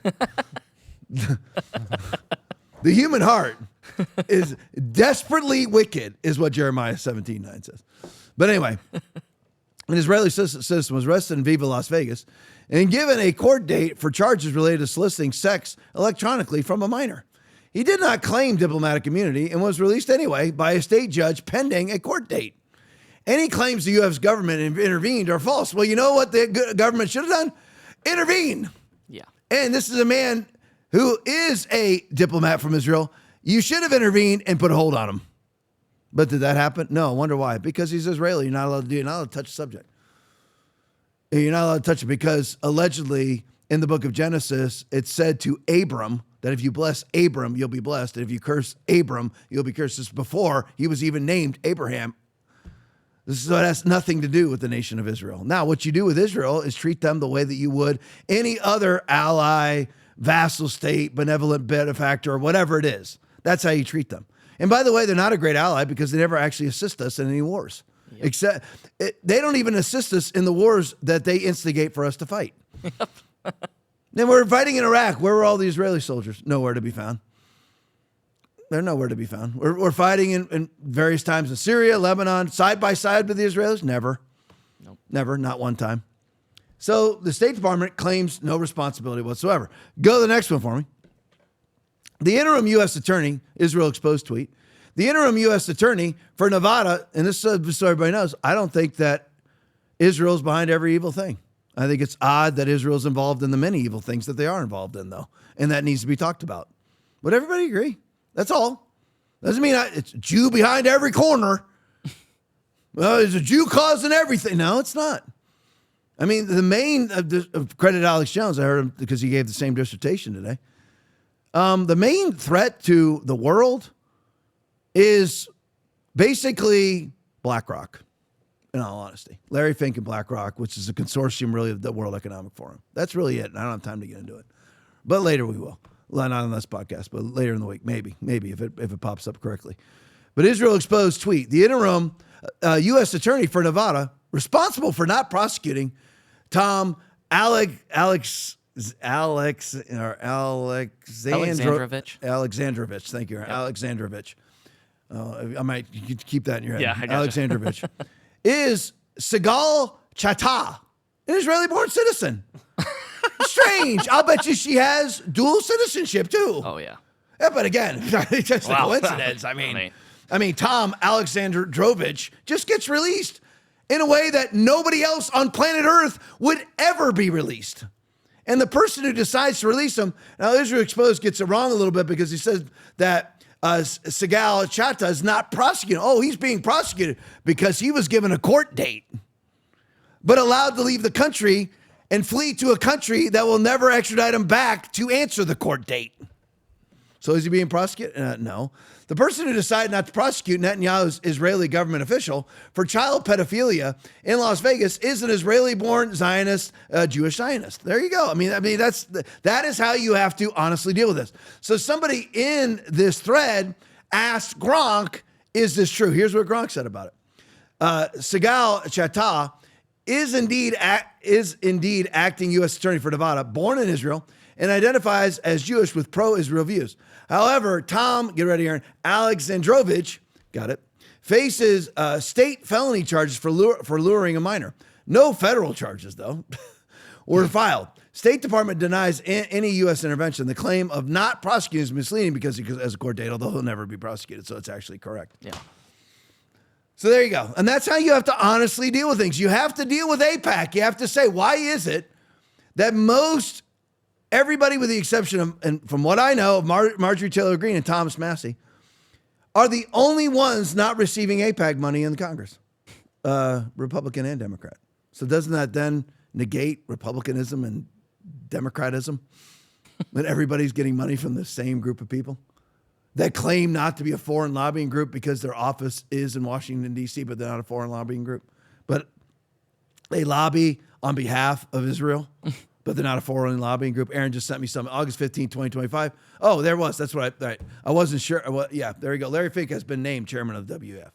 The human heart is desperately wicked, is what Jeremiah 17:9 says. But anyway, an Israeli citizen was arrested in Viva Las Vegas and given a court date for charges related to soliciting sex electronically from a minor. He did not claim diplomatic immunity and was released anyway by a state judge pending a court date. Any claims the U.S. government intervened are false. Well, you know what the government should have done? Intervene. Yeah. And this is a man who is a diplomat from Israel. You should have intervened and put a hold on him. But did that happen? No. I wonder why. Because he's Israeli. You're not allowed to do it. You're not allowed to touch the subject. You're not allowed to touch it because allegedly in the book of Genesis, it said to Abram that if you bless Abram, you'll be blessed. And if you curse Abram, you'll be cursed. This is before he was even named Abraham. So it has nothing to do with the nation of Israel. Now, what you do with Israel is treat them the way that you would any other ally, vassal state, benevolent benefactor, or whatever it is. That's how you treat them. And by the way, they're not a great ally because they never actually assist us in any wars. Yep. Except they don't even assist us in the wars that they instigate for us to fight. Yep. Then we're fighting in Iraq. Where were all the Israeli soldiers? Nowhere to be found. They're nowhere to be found. We're fighting in various times in Syria, Lebanon, side by side with the Israelis. Never. Nope. Never, not one time. So the State Department claims no responsibility whatsoever. Go to the next one for me. The interim U.S. attorney, Israel Exposed tweet, the interim U.S. attorney for Nevada, and this is so everybody knows, I don't think that Israel's behind every evil thing. I think it's odd that Israel's involved in the many evil things that they are involved in, though, and that needs to be talked about. Would everybody agree? That's all. Doesn't mean it's a Jew behind every corner. Well, there's a Jew causing everything. No, it's not. I mean, the main credit Alex Jones, I heard him because he gave the same dissertation today. The main threat to the world is basically BlackRock, in all honesty. Larry Fink and BlackRock, which is a consortium really of the World Economic Forum. That's really it. I don't have time to get into it. But later we will. Well, not on this podcast, but later in the week, maybe if it pops up correctly. But Israel Exposed tweet, the interim U.S. attorney for Nevada, responsible for not prosecuting Tom Alexandrovich. Thank you, yep. Alexandrovich. I might keep that in your head. Yeah, I gotcha. Alexandrovich is Sigal Chattah, an Israeli-born citizen. Strange. I'll bet you she has dual citizenship too. Oh yeah. Yeah, but again, it's just a coincidence. I mean, Tom Alexandrovich just gets released in a way that nobody else on planet Earth would ever be released. And the person who decides to release him, now Israel Exposed gets it wrong a little bit because he says that Sigal Chattah is not prosecuted. Oh, he's being prosecuted because he was given a court date. but allowed to leave the country and flee to a country that will never extradite him back to answer the court date. So is he being prosecuted? No. The person who decided not to prosecute Netanyahu's Israeli government official for child pedophilia in Las Vegas is an Israeli-born Zionist, Jewish Zionist. There you go. I mean, that is how you have to honestly deal with this. So somebody in this thread asked Gronk, "Is this true?" Here's what Gronk said about it. Sigal Chattah is indeed acting U.S. Attorney for Nevada, born in Israel, and identifies as Jewish with pro-Israel views. However, Tom, get ready, Aaron, Alexandrovich, got it, faces state felony charges for luring a minor. No federal charges, though, were filed. State Department denies any U.S. intervention. The claim of not prosecuting is misleading because he has a court date, although he'll never be prosecuted, so it's actually correct. Yeah. So there you go. And that's how you have to honestly deal with things. You have to deal with AIPAC. You have to say, why is it that everybody with the exception of, and from what I know, of Marjorie Taylor Greene and Thomas Massey, are the only ones not receiving AIPAC money in the Congress, Republican and Democrat. So doesn't that then negate Republicanism and Democratism? That everybody's getting money from the same group of people that claim not to be a foreign lobbying group because their office is in Washington, D.C., but they're not a foreign lobbying group. But they lobby on behalf of Israel, but they're not a foreign lobbying group. Aaron just sent me some, August 15, 2025. Oh, there was. That's what I wasn't sure. Well, yeah, there you go. Larry Fink has been named chairman of the WF.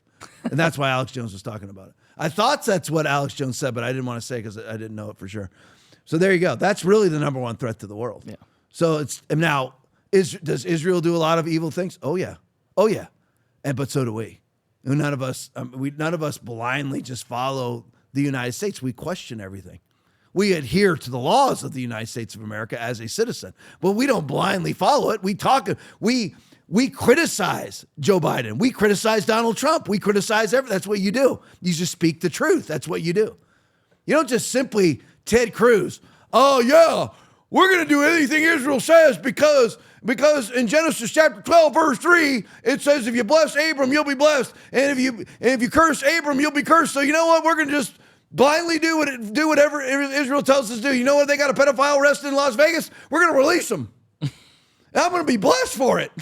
And that's why Alex Jones was talking about it. I thought that's what Alex Jones said, but I didn't want to say because I didn't know it for sure. So there you go. That's really the number one threat to the world. Yeah. So it's now, does Israel do a lot of evil things? Oh yeah. Oh yeah. But so do we. None of us blindly just follow the United States. We question everything. We adhere to the laws of the United States of America as a citizen, but we don't blindly follow it. We criticize Joe Biden. We criticize Donald Trump. We criticize that's what you do. You just speak the truth. That's what you do. You don't just simply Ted Cruz. Oh yeah, we're going to do anything Israel says because in Genesis chapter 12, verse 3, it says, if you bless Abram, you'll be blessed. And if you curse Abram, you'll be cursed. So you know what? We're going to just blindly do whatever Israel tells us to do. You know what? They got a pedophile arrested in Las Vegas. We're going to release him. I'm going to be blessed for it.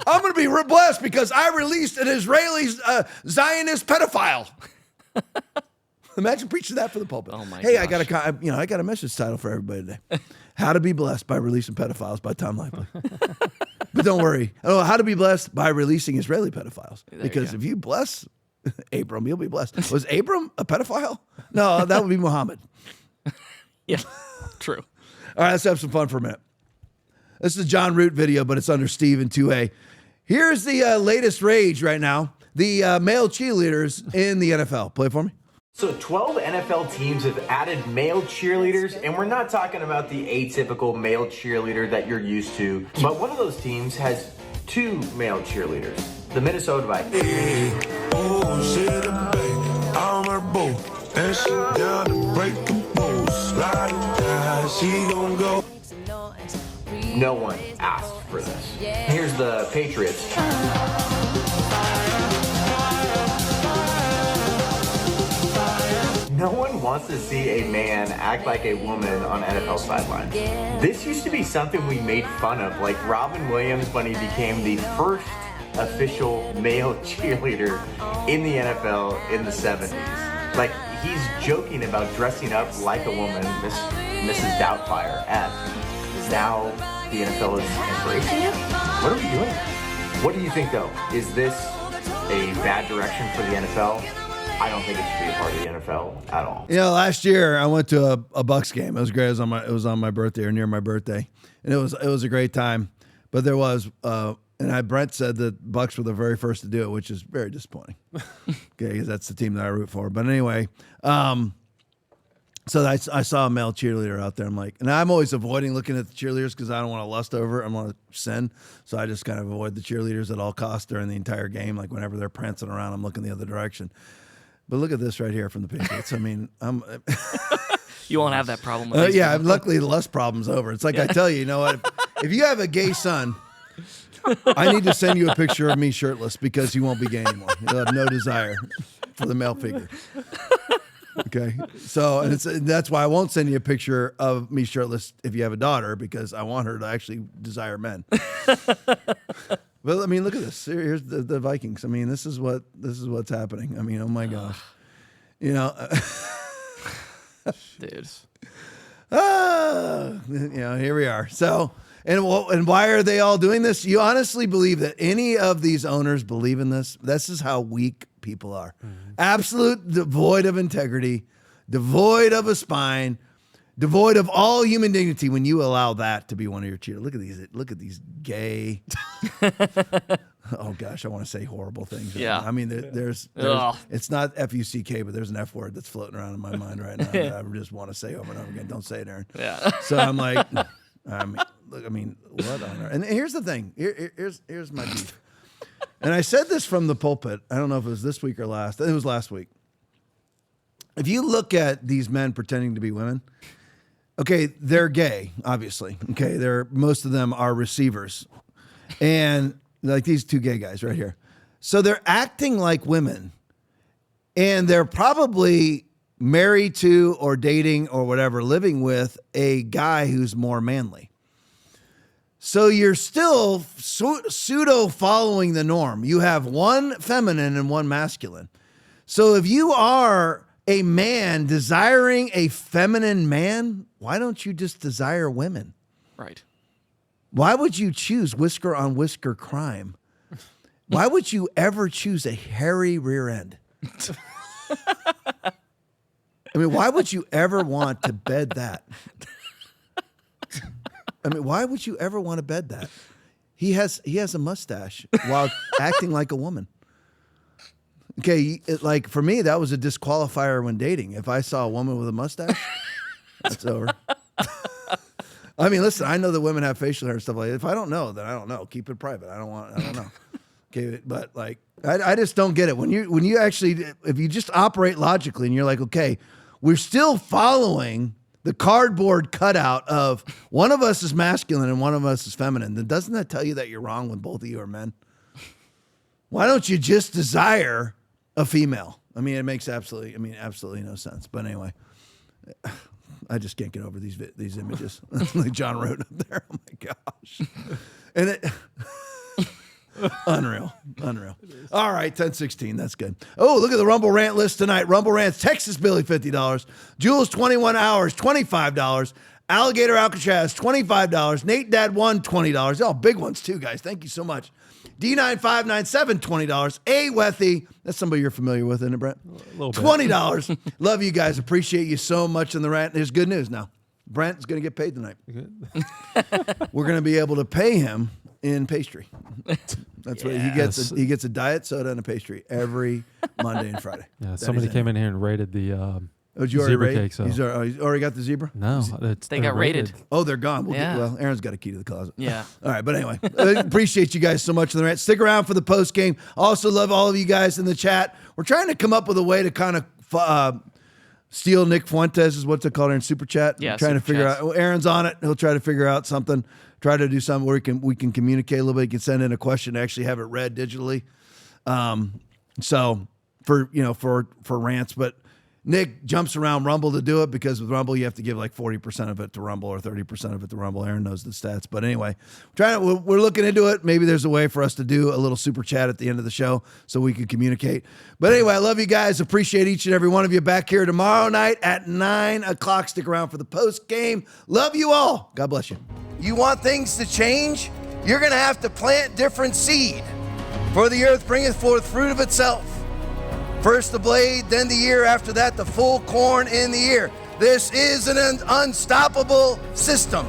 I'm going to be blessed because I released an Israeli Zionist pedophile. Imagine preaching that for the pulpit. Oh my gosh. I got a message title for everybody today. How to be blessed by releasing pedophiles by Tom Laipply. But don't worry. Oh, how to be blessed by releasing Israeli pedophiles. Because if you bless Abram, you'll be blessed. Was Abram a pedophile? No, that would be Muhammad. Yeah, true. All right, let's have some fun for a minute. This is a John Root video, but it's under Steve in 2A. Here's the latest rage right now. The male cheerleaders in the NFL. Play it for me. So 12 NFL teams have added male cheerleaders, and we're not talking about the atypical male cheerleader that you're used to, but one of those teams has 2 male cheerleaders, the Minnesota Vikings. No one asked for this. Here's the Patriots. No one wants to see a man act like a woman on NFL sidelines. This used to be something we made fun of, like Robin Williams when he became the first official male cheerleader in the NFL in the 70s. Like, he's joking about dressing up like a woman, Mrs. Doubtfire-esque. Now the NFL is embracing it? What are we doing? What do you think, though? Is this a bad direction for the NFL? I don't think it should be a part of the NFL at all. You know, last year I went to a Bucks game. It was great. It was on my birthday or near my birthday, and it was a great time. But there was, Brent said that Bucks were the very first to do it, which is very disappointing. Okay, because that's the team that I root for. But anyway, so I saw a male cheerleader out there. I'm like, and I'm always avoiding looking at the cheerleaders because I don't want to lust over it. I want to sin. So I just kind of avoid the cheerleaders at all costs during the entire game. Like whenever they're prancing around, I'm looking the other direction. But look at this right here from the Patriots. I mean, you won't have that problem with yeah, luckily the lust problem's over. It's like I tell you, you know what? If you have a gay son, I need to send you a picture of me shirtless because you won't be gay anymore. You'll have no desire for the male figure. Okay. So, and that's why I won't send you a picture of me shirtless if you have a daughter, because I want her to actually desire men. Well, I mean, look at this. Here's the Vikings. I mean, this is what's happening. I mean, oh my gosh. You know, dude. Here we are. So, and why are they all doing this? You honestly believe that any of these owners believe in this? This is how weak people are. Absolute devoid of integrity, devoid of a spine, devoid of all human dignity when you allow that to be one of your cheerleaders. Look at these gay. Oh gosh, I want to say horrible things. Yeah. I mean, there's it's not F-U-C-K, but there's an F word that's floating around in my mind right now that I just want to say over and over again. Don't say it, Aaron. Yeah. So I'm like, what on earth? And here's the thing. Here's my beef. And I said this from the pulpit. I don't know if it was this week or last. It was last week. If you look at these men pretending to be women, okay, they're gay, obviously. Okay, most of them are receivers. And like these two gay guys right here. So they're acting like women. And they're probably married to or dating or whatever, living with a guy who's more manly. So you're still pseudo following the norm. You have one feminine and one masculine. So if you are a man desiring a feminine man, why don't you just desire women? Right. Why would you choose whisker on whisker crime? Why would you ever choose a hairy rear end? I mean, why would you ever want to bed that? I mean, why would you ever want to bed that? He has a mustache while acting like a woman. Okay, like for me, that was a disqualifier when dating. If I saw a woman with a mustache, that's over. I mean, listen, I know that women have facial hair and stuff like that. If I don't know, then I don't know. Keep it private. I don't know. Okay, but like, I just don't get it. When you actually, if you just operate logically and you're like, okay, we're still following the cardboard cutout of one of us is masculine and one of us is feminine, then doesn't that tell you that you're wrong when both of you are men? Why don't you just desire a female? I mean, it makes absolutely no sense. But anyway, I just can't get over these images. Like John wrote up there. Oh my gosh. And it unreal. All right, 10-16. That's good. Oh, look at the Rumble Rant list tonight. Rumble Rants, Texas Billy, $50. Jules, 21 Hours, $25. Alligator Alcatraz, $25. Nate Dad 1, $20. Oh, big ones too, guys. Thank you so much. D9597, $20. A Wethy, that's somebody you're familiar with, isn't it, Brent? A little bit. $20. Love you guys. Appreciate you so much in the rant. There's good news now. Brent is going to get paid tonight. We're going to be able to pay him in pastry. That's what he gets. He gets a diet soda and a pastry every Monday and Friday. Yeah, somebody came in here and rated the zebra cakes. He's already got the zebra? No, they got rated. Oh, they're gone. Yeah. Well, Aaron's got a key to the closet. Yeah. All right, but anyway, appreciate you guys so much in the rant. Stick around for the post game. Also love all of you guys in the chat. We're trying to come up with a way to kind of steal Nick Fuentes is what's it called in Super Chat. Yeah, trying to Super figure Chats. out. Aaron's on it. He'll try to figure out something. Try to do something where we can communicate a little bit. You can send in a question and actually have it read digitally. So for rants, but Nick jumps around Rumble to do it because with Rumble you have to give like 40% of it to Rumble or 30% of it to Rumble. Aaron knows the stats, but anyway, we're looking into it. Maybe there's a way for us to do a little super chat at the end of the show so we can communicate. But anyway, I love you guys. Appreciate each and every one of you. Back here tomorrow night at 9:00. Stick around for the post game. Love you all. God bless you. You want things to change? You're going to have to plant different seed. For the earth bringeth forth fruit of itself. First the blade, then the ear, after that the full corn in the ear. This is an unstoppable system.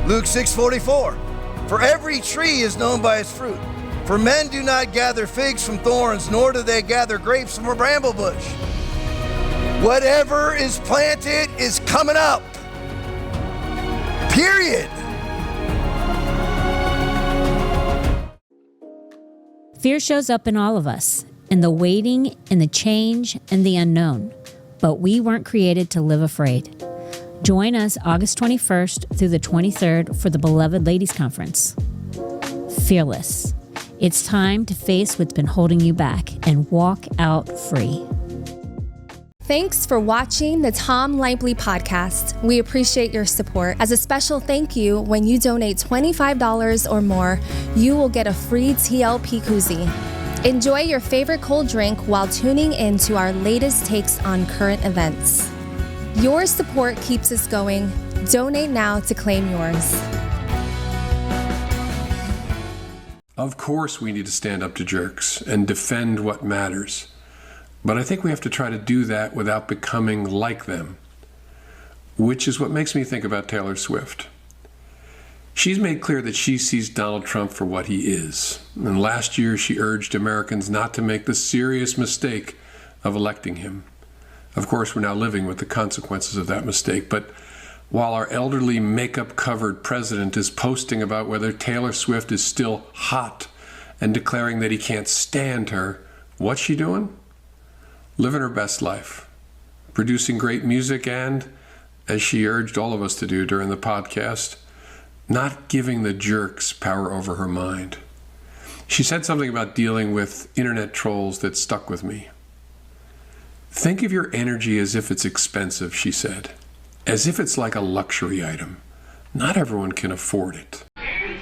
Luke 6:44. For every tree is known by its fruit. For men do not gather figs from thorns, nor do they gather grapes from a bramble bush. Whatever is planted is coming up. Period. Fear shows up in all of us, in the waiting, in the change, and the unknown. But we weren't created to live afraid. Join us August 21st through the 23rd for the Beloved Ladies Conference. Fearless. It's time to face what's been holding you back and walk out free. Thanks for watching the Tom Laipply podcast. We appreciate your support. As a special thank you, when you donate $25 or more, you will get a free TLP koozie. Enjoy your favorite cold drink while tuning in to our latest takes on current events. Your support keeps us going. Donate now to claim yours. Of course we need to stand up to jerks and defend what matters. But I think we have to try to do that without becoming like them, which is what makes me think about Taylor Swift. She's made clear that she sees Donald Trump for what he is. And last year she urged Americans not to make the serious mistake of electing him. Of course, we're now living with the consequences of that mistake, but while our elderly makeup-covered president is posting about whether Taylor Swift is still hot and declaring that he can't stand her, what's she doing? Living her best life, producing great music and, as she urged all of us to do during the podcast, not giving the jerks power over her mind. She said something about dealing with internet trolls that stuck with me. Think of your energy as if it's expensive, she said, as if it's like a luxury item. Not everyone can afford it. Here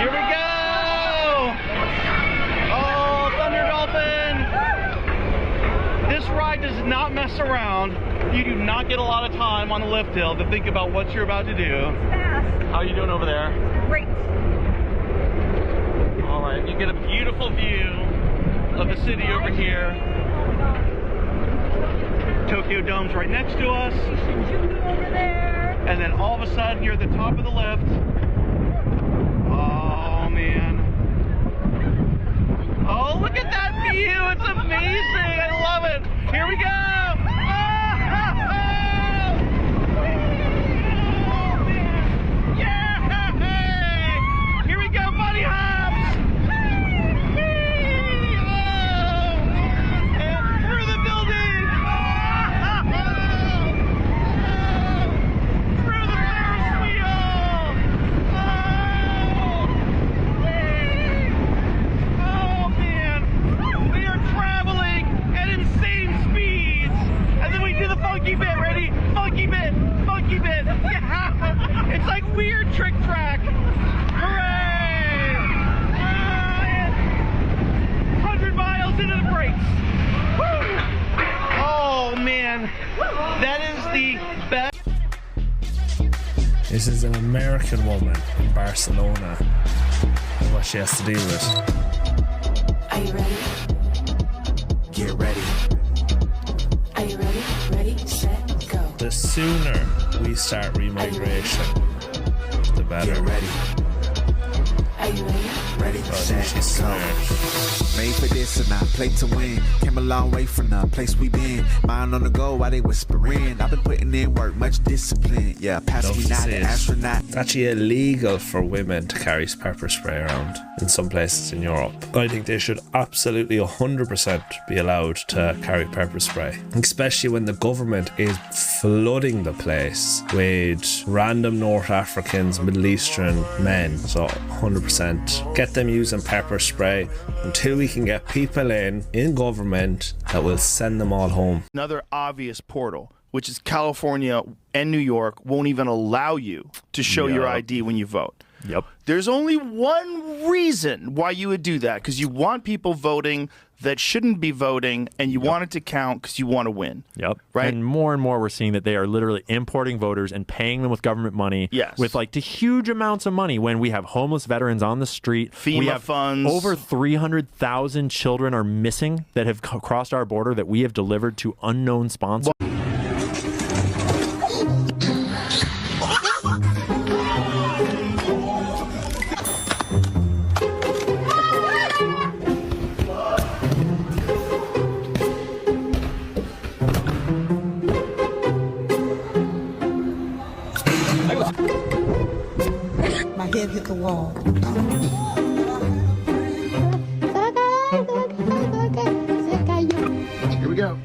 we go! Oh, Thunder Dolphin! This ride does not mess around. You do not get a lot of time on the lift hill to think about what you're about to do. How are you doing over there? Great. All right, you get a beautiful view of the city over here. Tokyo Dome's right next to us. Over there. And then all of a sudden you're at the top of the lift. Oh man. Oh, look at that view. It's amazing. I love it. Here we go. Yeah! Here we go, buddy hops. And through the building. Through the Ferris wheel. Oh man. We are traveling at insane speeds. And then we do the funky bit. Ready? Funky bit. Funky bit. Yeah. It's like weird trick track. Hooray! 100 miles into the brakes. Woo! Oh man. That is the best. This is an American woman in Barcelona and what she has to deal with. Are you ready? Get ready. Are you ready? Ready, set, go. The sooner we start remigration, the better. Get ready. Are you ready? Ready, set, go. Made for this and I played to win. Came a long way from the place we been. Mind on the go while they whispering. I've been putting in work, much discipline. Yeah, pass me not the astronaut. It's actually illegal for women to carry pepper spray around in some places in Europe. I think they should absolutely 100% be allowed to carry pepper spray, especially when the government is flooding the place with random North Africans, Middle Eastern men. So 100% get them using pepper spray until we can get people in government that will send them all home. Another obvious portal, which is California and New York, won't even allow you to show your ID when you vote. Yep. There's only one reason why you would do that, because you want people voting that shouldn't be voting, and you want it to count because you want to win. Yep. Right? And more we're seeing that they are literally importing voters and paying them with government money. Yes. With like the huge amounts of money when we have homeless veterans on the street. FEMA we have funds. Over 300,000 children are missing that have crossed our border that we have delivered to unknown sponsors. My head hit the wall. Here we go.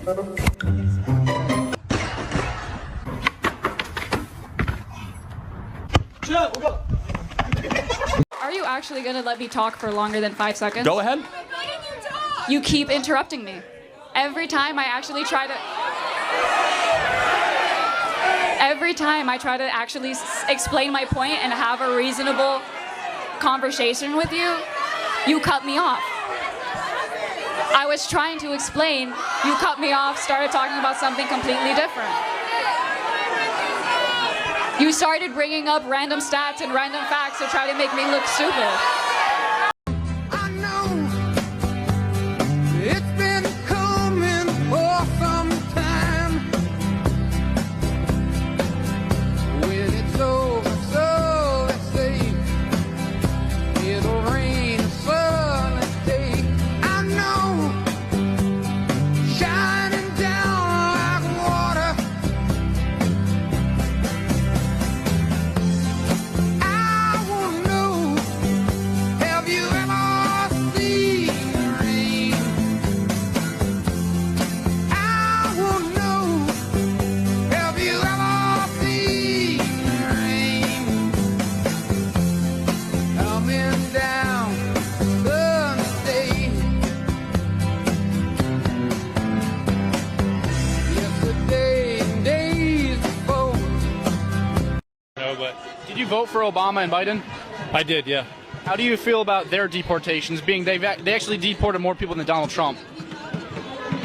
Are you actually going to let me talk for longer than 5 seconds? Go ahead. You keep interrupting me. Every time I actually try to... Every time I try to actually explain my point and have a reasonable conversation with you, you cut me off. I was trying to explain, you cut me off, started talking about something completely different. You started bringing up random stats and random facts to try to make me look stupid. It's been coming for some time. When it's over, so let's say it'll rain a sunny day. I know, shining down like water. I wanna know, have you ever seen rain? I wanna know, have you ever seen rain? Coming down Sunday. Yesterday and days before. No, but did you vote for Obama and Biden? I did, yeah. How do you feel about their deportations? Being they actually deported more people than Donald Trump.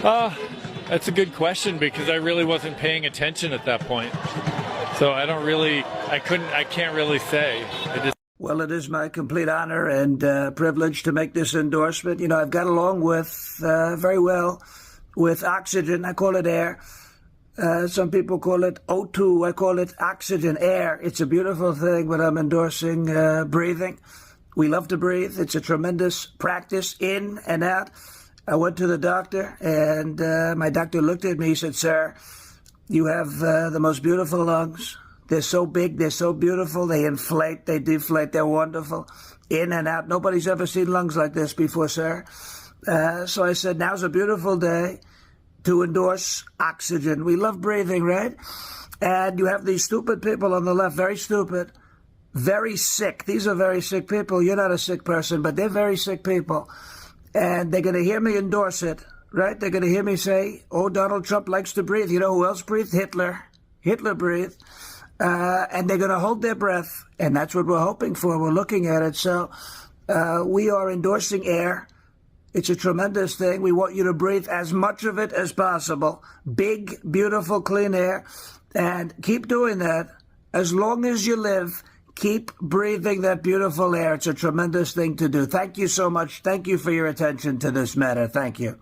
That's a good question because I really wasn't paying attention at that point. So I can't really say. Well, it is my complete honor and privilege to make this endorsement. You know, I've got along with very well with oxygen. I call it air. Some people call it O2. I call it oxygen, air. It's a beautiful thing, but I'm endorsing breathing. We love to breathe. It's a tremendous practice, in and out. I went to the doctor, and my doctor looked at me. He said, "Sir, you have the most beautiful lungs. They're so big. They're so beautiful. They inflate. They deflate. They're wonderful. In and out. Nobody's ever seen lungs like this before, sir." So I said, now's a beautiful day to endorse oxygen. We love breathing, right? And you have these stupid people on the left, very stupid, very sick. These are very sick people. You're not a sick person, but they're very sick people. And they're going to hear me endorse it, right? They're going to hear me say, oh, Donald Trump likes to breathe. You know who else breathed? Hitler. Hitler breathed. And they're going to hold their breath. And that's what we're hoping for. We're looking at it. So we are endorsing air. It's a tremendous thing. We want you to breathe as much of it as possible. Big, beautiful, clean air. And keep doing that. As long as you live, keep breathing that beautiful air. It's a tremendous thing to do. Thank you so much. Thank you for your attention to this matter. Thank you.